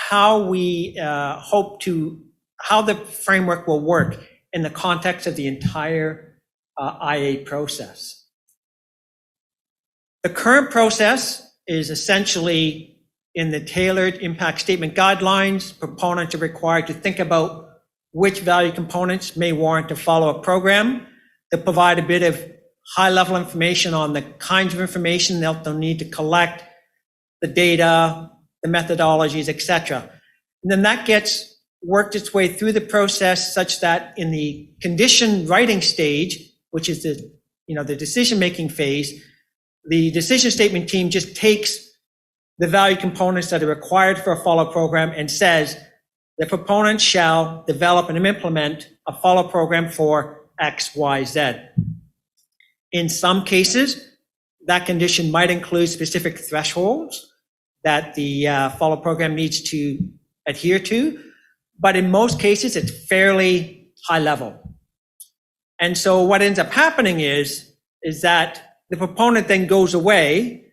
how we how the framework will work in the context of the entire IA process. The current process is essentially in the tailored impact statement guidelines. Proponents are required to think about which value components may warrant a follow-up program. They'll provide a bit of high-level information on the kinds of information they'll need to collect, the data, the methodologies, etc. And then that gets worked its way through the process such that in the condition writing stage, which is the decision-making phase, the decision statement team just takes the value components that are required for a follow program and says the proponent shall develop and implement a follow program for X, Y, Z. In some cases, that condition might include specific thresholds that the follow program needs to adhere to, but in most cases, it's fairly high level. And so what ends up happening is that the proponent then goes away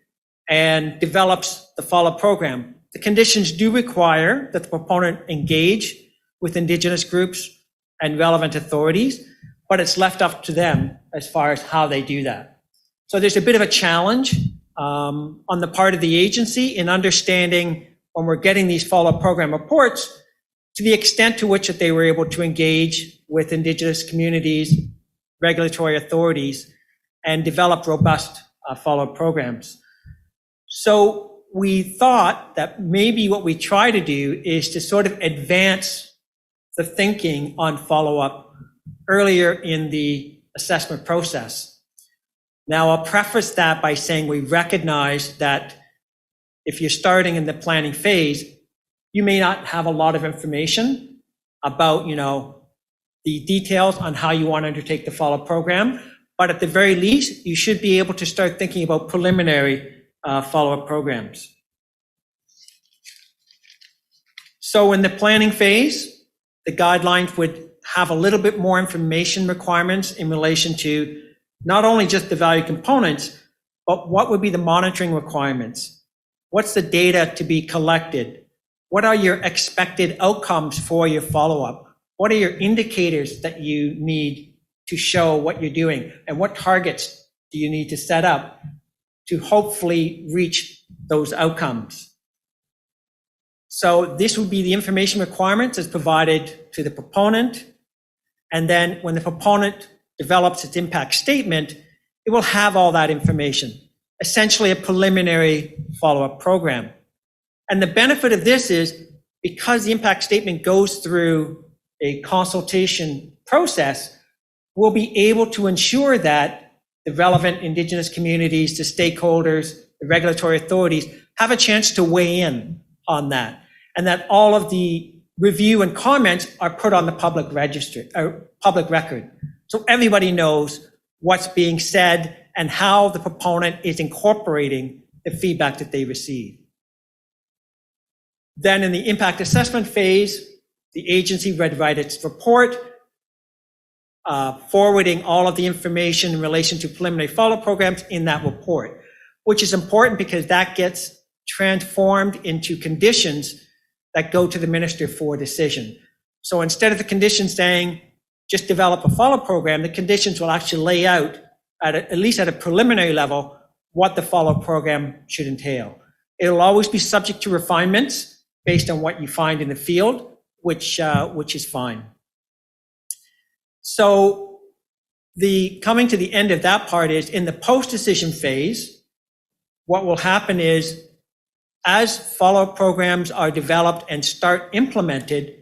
and develops the follow program. The conditions do require that the proponent engage with Indigenous groups and relevant authorities, but it's left up to them as far as how they do that. So there's a bit of a challenge on the part of the agency in understanding when we're getting these follow program reports to the extent to which that they were able to engage with Indigenous communities, regulatory authorities, and develop robust follow programs. So we thought that maybe what we try to do is to sort of advance the thinking on follow-up earlier in the assessment process. Now, I'll preface that by saying we recognize that if you're starting in the planning phase, you may not have a lot of information about, the details on how you want to undertake the follow program, but at the very least, you should be able to start thinking about preliminary follow-up programs. So in the planning phase, the guidelines would have a little bit more information requirements in relation to not only just the value components, but what would be the monitoring requirements? What's the data to be collected? What are your expected outcomes for your follow-up? What are your indicators that you need to show what you're doing? And what targets do you need to set up to hopefully reach those outcomes? So this would be the information requirements as provided to the proponent. And then when the proponent develops its impact statement, it will have all that information, essentially a preliminary follow-up program. And the benefit of this is because the impact statement goes through a consultation process, we'll be able to ensure that the relevant Indigenous communities, the stakeholders, the regulatory authorities have a chance to weigh in on that, and that all of the review and comments are put on the public register or public record. So everybody knows what's being said and how the proponent is incorporating the feedback that they receive. Then in the impact assessment phase, the agency would write its report, forwarding all of the information in relation to preliminary follow programs in that report, which is important because that gets transformed into conditions that go to the minister for decision. So instead of the conditions saying, just develop a follow program, the conditions will actually lay out, at least at a preliminary level, what the follow program should entail. It'll always be subject to refinements based on what you find in the field, which is fine. So coming to the end of that part is in the post-decision phase, what will happen is as follow-up programs are developed and start implemented,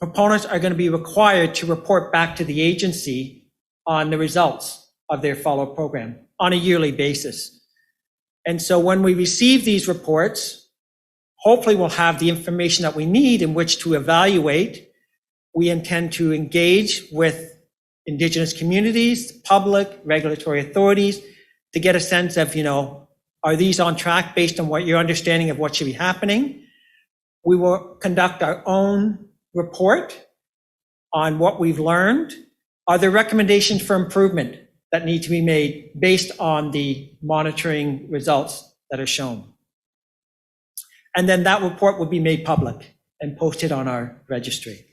proponents are going to be required to report back to the agency on the results of their follow-up program on a yearly basis. And so when we receive these reports, hopefully we'll have the information that we need in which to evaluate. We intend to engage with Indigenous communities, public, regulatory authorities to get a sense of, are these on track based on what your understanding of what should be happening? We will conduct our own report on what we've learned. Are there recommendations for improvement that need to be made based on the monitoring results that are shown? And then that report will be made public and posted on our registry.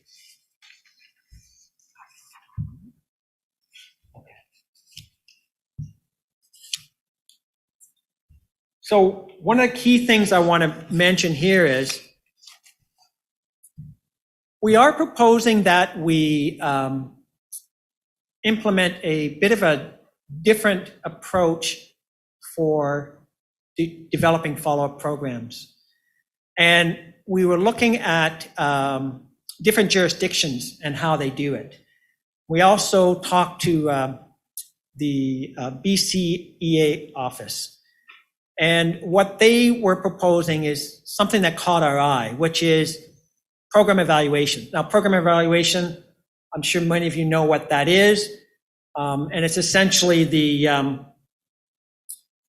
So one of the key things I want to mention here is we are proposing that we implement a bit of a different approach for developing follow-up programs. And we were looking at different jurisdictions and how they do it. We also talked to the BCEA office. And what they were proposing is something that caught our eye, which is program evaluation. Now, program evaluation, I'm sure many of you know what that is. And it's essentially the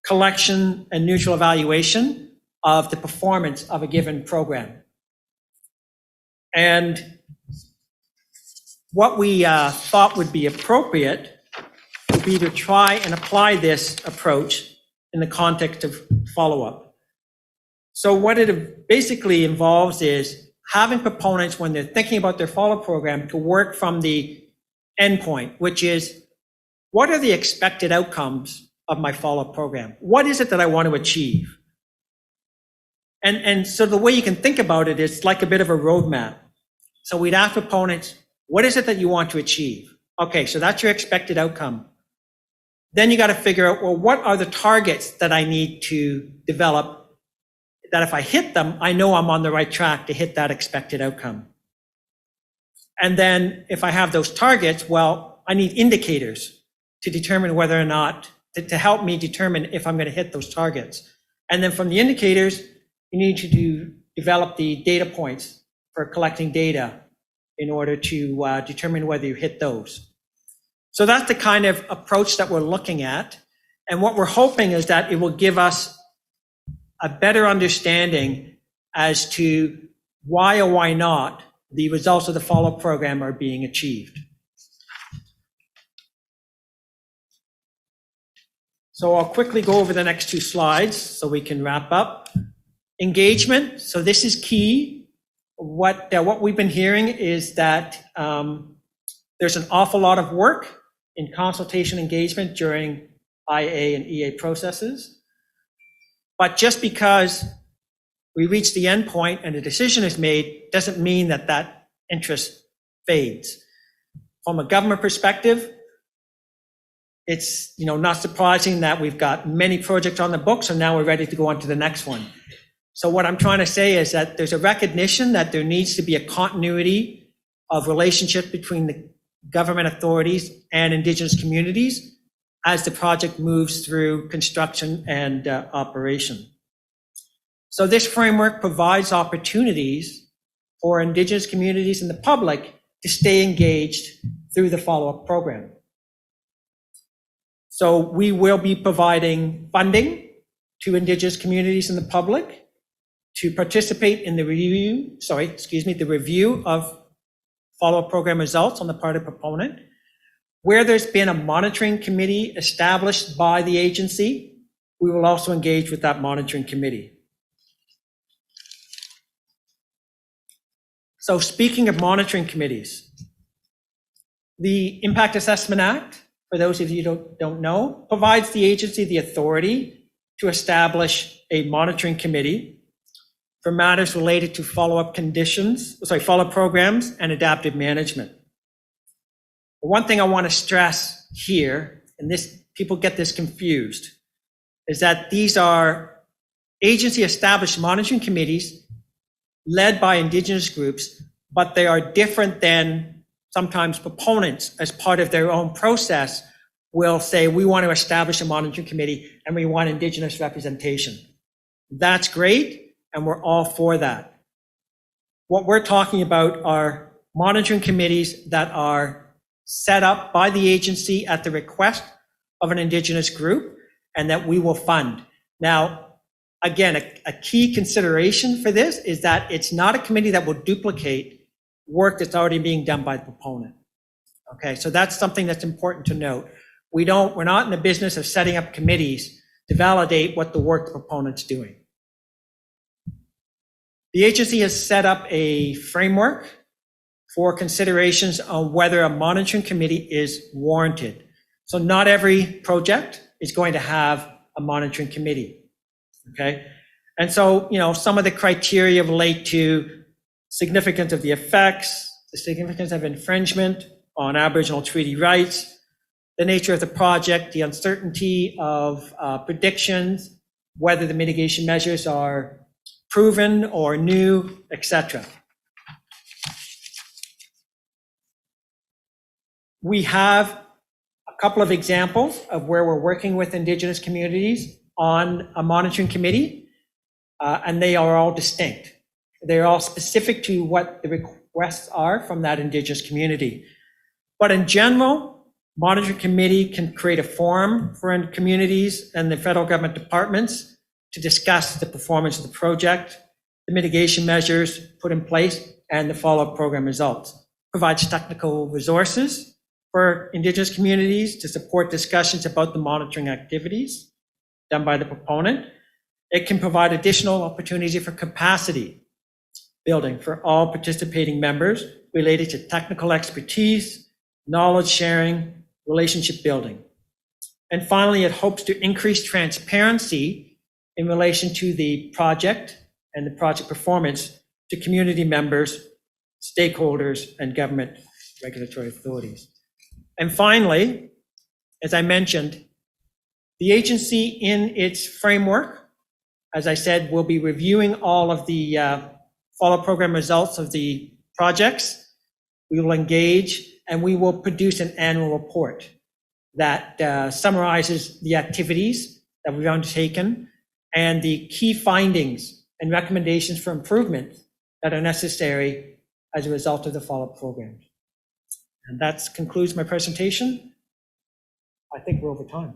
collection and neutral evaluation of the performance of a given program. And what we thought would be appropriate would be to try and apply this approach in the context of follow-up. So what it basically involves is having proponents, when they're thinking about their follow-up program, to work from the endpoint, which is, what are the expected outcomes of my follow-up program? What is it that I want to achieve? And so the way you can think about it is like a bit of a roadmap. So we'd ask proponents, what is it that you want to achieve? Okay, so that's your expected outcome. Then you got to figure out, well, what are the targets that I need to develop that if I hit them, I know I'm on the right track to hit that expected outcome. And then if I have those targets, well, I need indicators to determine whether or not, to help me determine if I'm going to hit those targets. And then from the indicators, you need to develop the data points for collecting data in order to determine whether you hit those. So that's the kind of approach that we're looking at. And what we're hoping is that it will give us a better understanding as to why or why not the results of the follow-up program are being achieved. So I'll quickly go over the next two slides so we can wrap up. Engagement. So this is key. What we've been hearing is that there's an awful lot of work in consultation engagement during IA and EA processes. But just because we reach the end point and a decision is made doesn't mean that that interest fades. From a government perspective, it's not surprising that we've got many projects on the books and now we're ready to go on to the next one. So what I'm trying to say is that there's a recognition that there needs to be a continuity of relationship between the government authorities and Indigenous communities as the project moves through construction and operation. So this framework provides opportunities for Indigenous communities and the public to stay engaged through the follow-up program. So we will be providing funding to Indigenous communities and the public to participate in the review of follow-up program results on the part of proponent. Where there's been a monitoring committee established by the agency, we will also engage with that monitoring committee. So speaking of monitoring committees, the Impact Assessment Act, for those of you who don't know, provides the agency the authority to establish a monitoring committee for matters related to follow-up programs and adaptive management. One thing I want to stress here, and people get this confused, is that these are agency established monitoring committees led by Indigenous groups, but they are different than sometimes proponents as part of their own process will say, we want to establish a monitoring committee and we want Indigenous representation. That's great. And we're all for that. What we're talking about are monitoring committees that are set up by the agency at the request of an Indigenous group and that we will fund. Now, again, a key consideration for this is that it's not a committee that will duplicate work that's already being done by the proponent. Okay, so that's something that's important to note. We're not in the business of setting up committees to validate what the work the proponent's doing. The agency has set up a framework for considerations on whether a monitoring committee is warranted. So not every project is going to have a monitoring committee, okay? And so, some of the criteria relate to significance of the effects, the significance of infringement on Aboriginal treaty rights, the nature of the project, the uncertainty of predictions, whether the mitigation measures are proven or new, etc. We have a couple of examples of where we're working with Indigenous communities on a monitoring committee, and they are all distinct. They're all specific to what the requests are from that Indigenous community. But in general, monitoring committee can create a forum for communities and the federal government departments to discuss the performance of the project, the mitigation measures put in place, and the follow-up program results. Provides technical resources for Indigenous communities to support discussions about the monitoring activities done by the proponent. It can provide additional opportunity for capacity building for all participating members related to technical expertise, knowledge sharing, relationship building. And finally, it hopes to increase transparency in relation to the project and the project performance to community members, stakeholders, and government regulatory authorities. And finally, as I mentioned, the agency in its framework, as I said, will be reviewing all of the follow-up program results of the projects. We will engage and we will produce an annual report that summarizes the activities that we've undertaken and the key findings and recommendations for improvement that are necessary as a result of the follow-up programs. And that concludes my presentation. I think we're over time.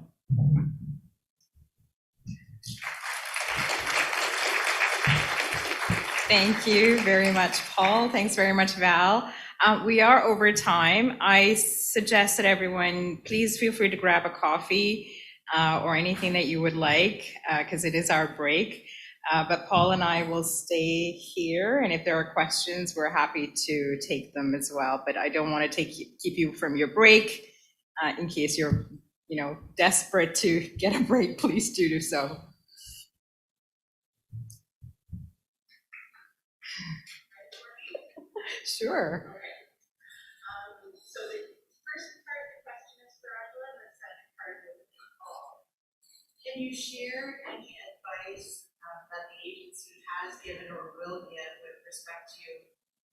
Thank you very much, Paul. Thanks very much, Val. We are over time. I suggest that everyone, please feel free to grab a coffee or anything that you would like, because it is our break. But Paul and I will stay here, and if there are questions, we're happy to take them as well. But I don't want to keep you from your break. In case you're, desperate to get a break, please do so. Sure. So the first part of the question is for Angela, and the second part is for Paul. Can you share any advice that the agency has given or will give with respect to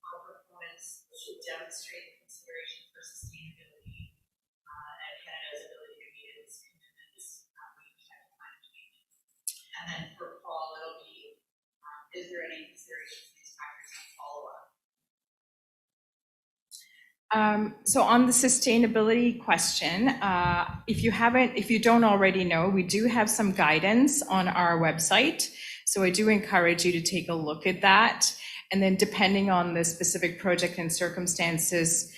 how proponents should demonstrate consideration for sustainability and Canada's ability to meet its commitments with respect to climate change? And then for Paul, it'll be, is there any consideration for these factors in follow-up? So on the sustainability question, if you don't already know, we do have some guidance on our website. So I do encourage you to take a look at that. And then depending on the specific project and circumstances,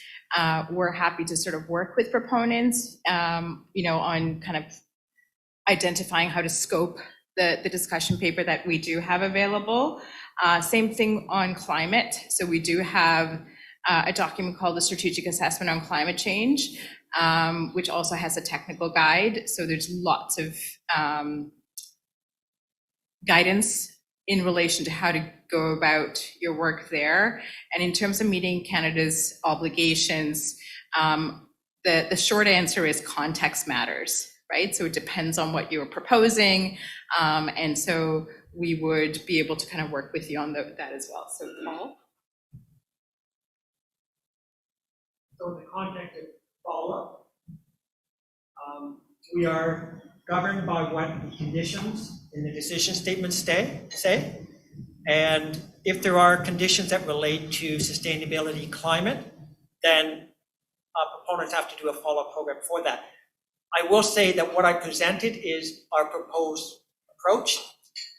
we're happy to sort of work with proponents, on kind of identifying how to scope the discussion paper that we do have available. Same thing on climate. So we do have a document called the Strategic Assessment on Climate Change, which also has a technical guide. So there's lots of guidance in relation to how to go about your work there. And in terms of meeting Canada's obligations, the short answer is context matters, right? So it depends on what you're proposing. And so we would be able to kind of work with you on that as well. So Paul? So in the context of follow-up, we are governed by what the conditions in the decision statement say. And if there are conditions that relate to sustainability climate, then proponents have to do a follow-up program for that. I will say that what I presented is our proposed approach,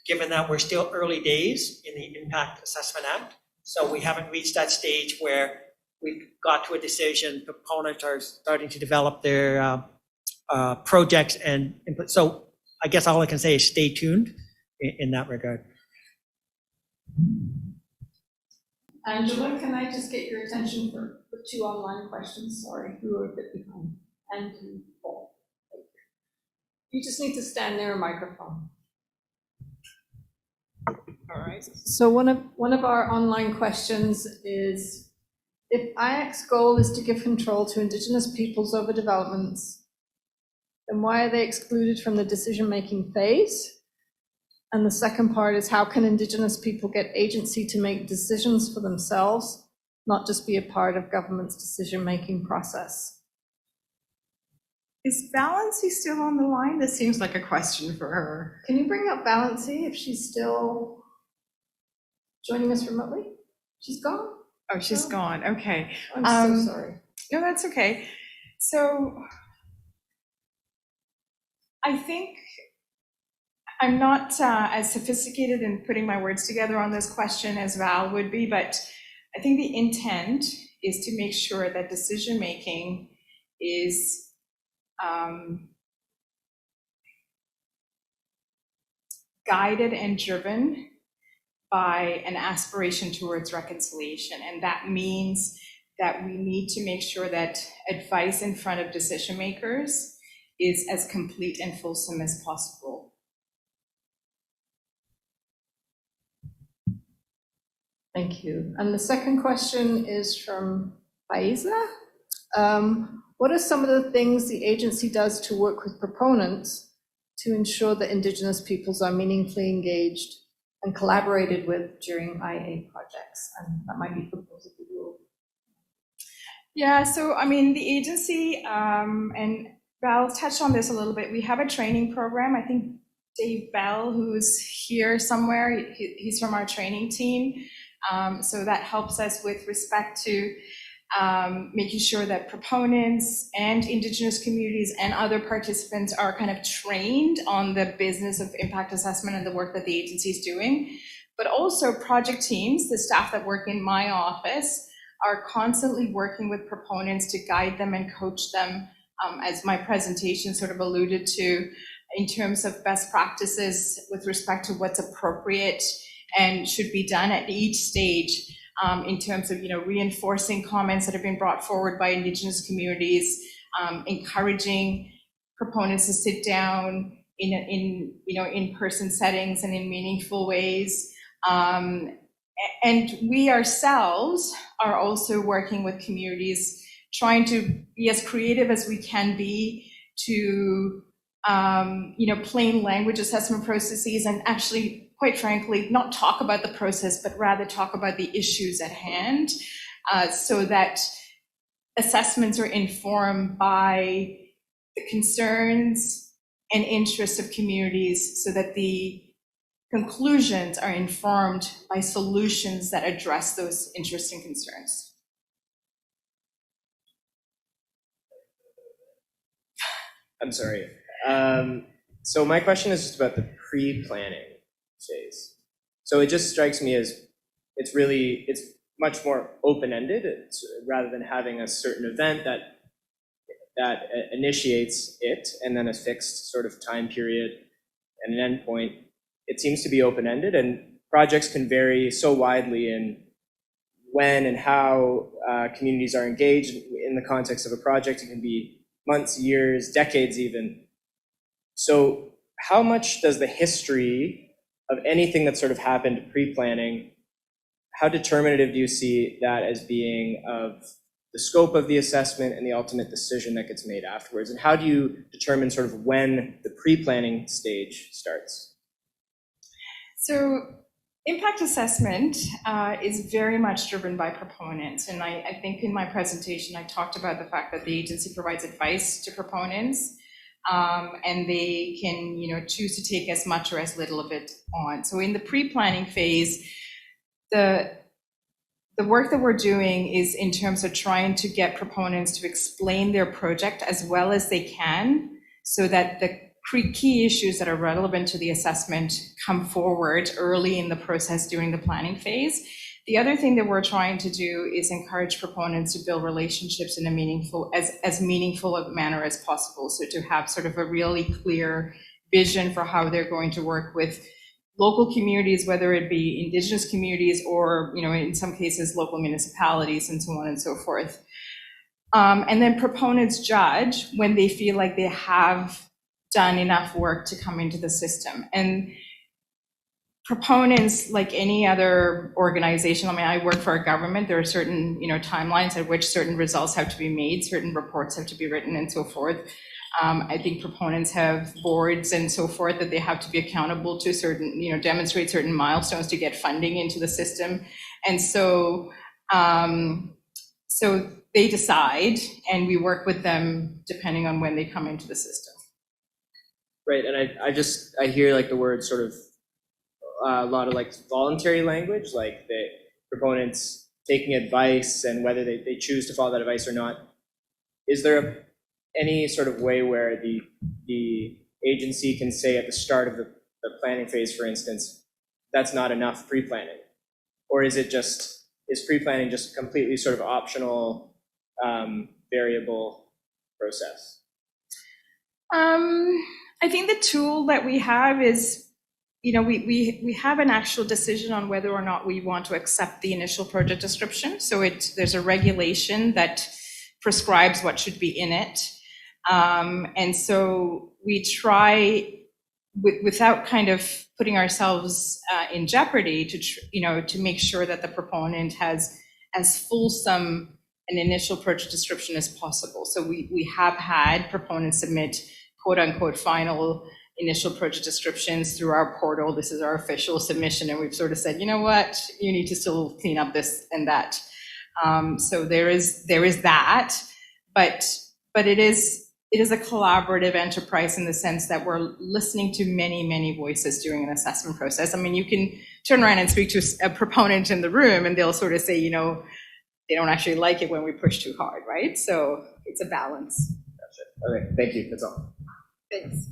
given that we're still early days in the Impact Assessment Act. So we haven't reached that stage where we've got to a decision, proponents are starting to develop their projects and input. So I guess all I can say is stay tuned in that regard. Angela, can I just get your attention for the 2 online questions? Sorry, we were a bit behind. And to Paul. You just need to stand near a microphone. All right. So one of our online questions is, if IAC's goal is to give control to Indigenous peoples over developments, then why are they excluded from the decision-making phase? And the second part is, how can Indigenous people get agency to make decisions for themselves, not just be a part of government's decision-making process? Is Valency still on the line? This seems like a question for her. Can you bring up Valency if she's still joining us remotely? She's gone? Oh, she's gone. Okay. I'm so sorry. No, that's okay. So I think I'm not as sophisticated in putting my words together on this question as Val would be, but I think the intent is to make sure that decision-making is guided and driven by an aspiration towards reconciliation. And that means that we need to make sure that advice in front of decision makers is as complete and fulsome as possible. Thank you. And the second question is from Faiza. What are some of the things the agency does to work with proponents to ensure that Indigenous peoples are meaningfully engaged and collaborated with during IA projects? And that might be for those of you who. Yeah, so I mean, the agency, and Val touched on this a little bit, we have a training program. I think Dave Bell, who's here somewhere, he's from our training team. So that helps us with respect to making sure that proponents and Indigenous communities and other participants are kind of trained on the business of impact assessment and the work that the agency is doing. But also project teams, the staff that work in my office, are constantly working with proponents to guide them and coach them, as my presentation sort of alluded to, in terms of best practices with respect to what's appropriate and should be done at each stage, in terms of, reinforcing comments that have been brought forward by Indigenous communities, encouraging proponents to sit down in in-person settings and in meaningful ways. And we ourselves are also working with communities, trying to be as creative as we can be to, plain language assessment processes, and actually, quite frankly, not talk about the process, but rather talk about the issues at hand, so that assessments are informed by the concerns and interests of communities, so that the conclusions are informed by solutions that address those interests and concerns. I'm sorry. So my question is just about the pre-planning phase. So it just strikes me as it's much more open-ended. Rather than having a certain event that initiates it and then a fixed sort of time period and an endpoint, it seems to be open-ended, and projects can vary so widely in when and how communities are engaged in the context of a project. It can be months, years, decades even. So how much does the history of anything that sort of happened pre-planning, how determinative do you see that as being of the scope of the assessment and the ultimate decision that gets made afterwards? And how do you determine sort of when the pre-planning stage starts? So impact assessment is very much driven by proponents. And I think in my presentation, I talked about the fact that the agency provides advice to proponents, and they can, choose to take as much or as little of it on. So in the pre-planning phase, the work that we're doing is in terms of trying to get proponents to explain their project as well as they can, so that the key issues that are relevant to the assessment come forward early in the process during the planning phase. The other thing that we're trying to do is encourage proponents to build relationships in a meaningful a manner as possible. So to have sort of a really clear vision for how they're going to work with local communities, whether it be Indigenous communities or, in some cases, local municipalities and so on and so forth. And then proponents judge when they feel like they have done enough work to come into the system. And proponents, like any other organization, I work for a government, there are certain, timelines at which certain results have to be made, certain reports have to be written and so forth. I think proponents have boards and so forth that they have to be accountable to certain, demonstrate certain milestones to get funding into the system. And so, so they decide, and we work with them depending on when they come into the system. Right, and I hear like the word sort of a lot of like voluntary language, like the proponents taking advice and whether they choose to follow that advice or not. Is there any sort of way where the agency can say at the start of the planning phase, for instance, that's not enough pre-planning? Or is pre-planning just a completely sort of optional variable process? I think the tool that we have is, we have an actual decision on whether or not we want to accept the initial project description. So there's a regulation that prescribes what should be in it. And so we try, without kind of putting ourselves in jeopardy, to make sure that the proponent has as fulsome an initial project description as possible. So we have had proponents submit quote unquote final initial project descriptions through our portal. This is our official submission, and we've sort of said, you know what, you need to still clean up this and that. So there is that, but it is a collaborative enterprise in the sense that we're listening to many, many voices during an assessment process. You can turn around and speak to a proponent in the room and they'll sort of say, they don't actually like it when we push too hard, right? So it's a balance. Gotcha. Okay, thank you, that's all. Thanks.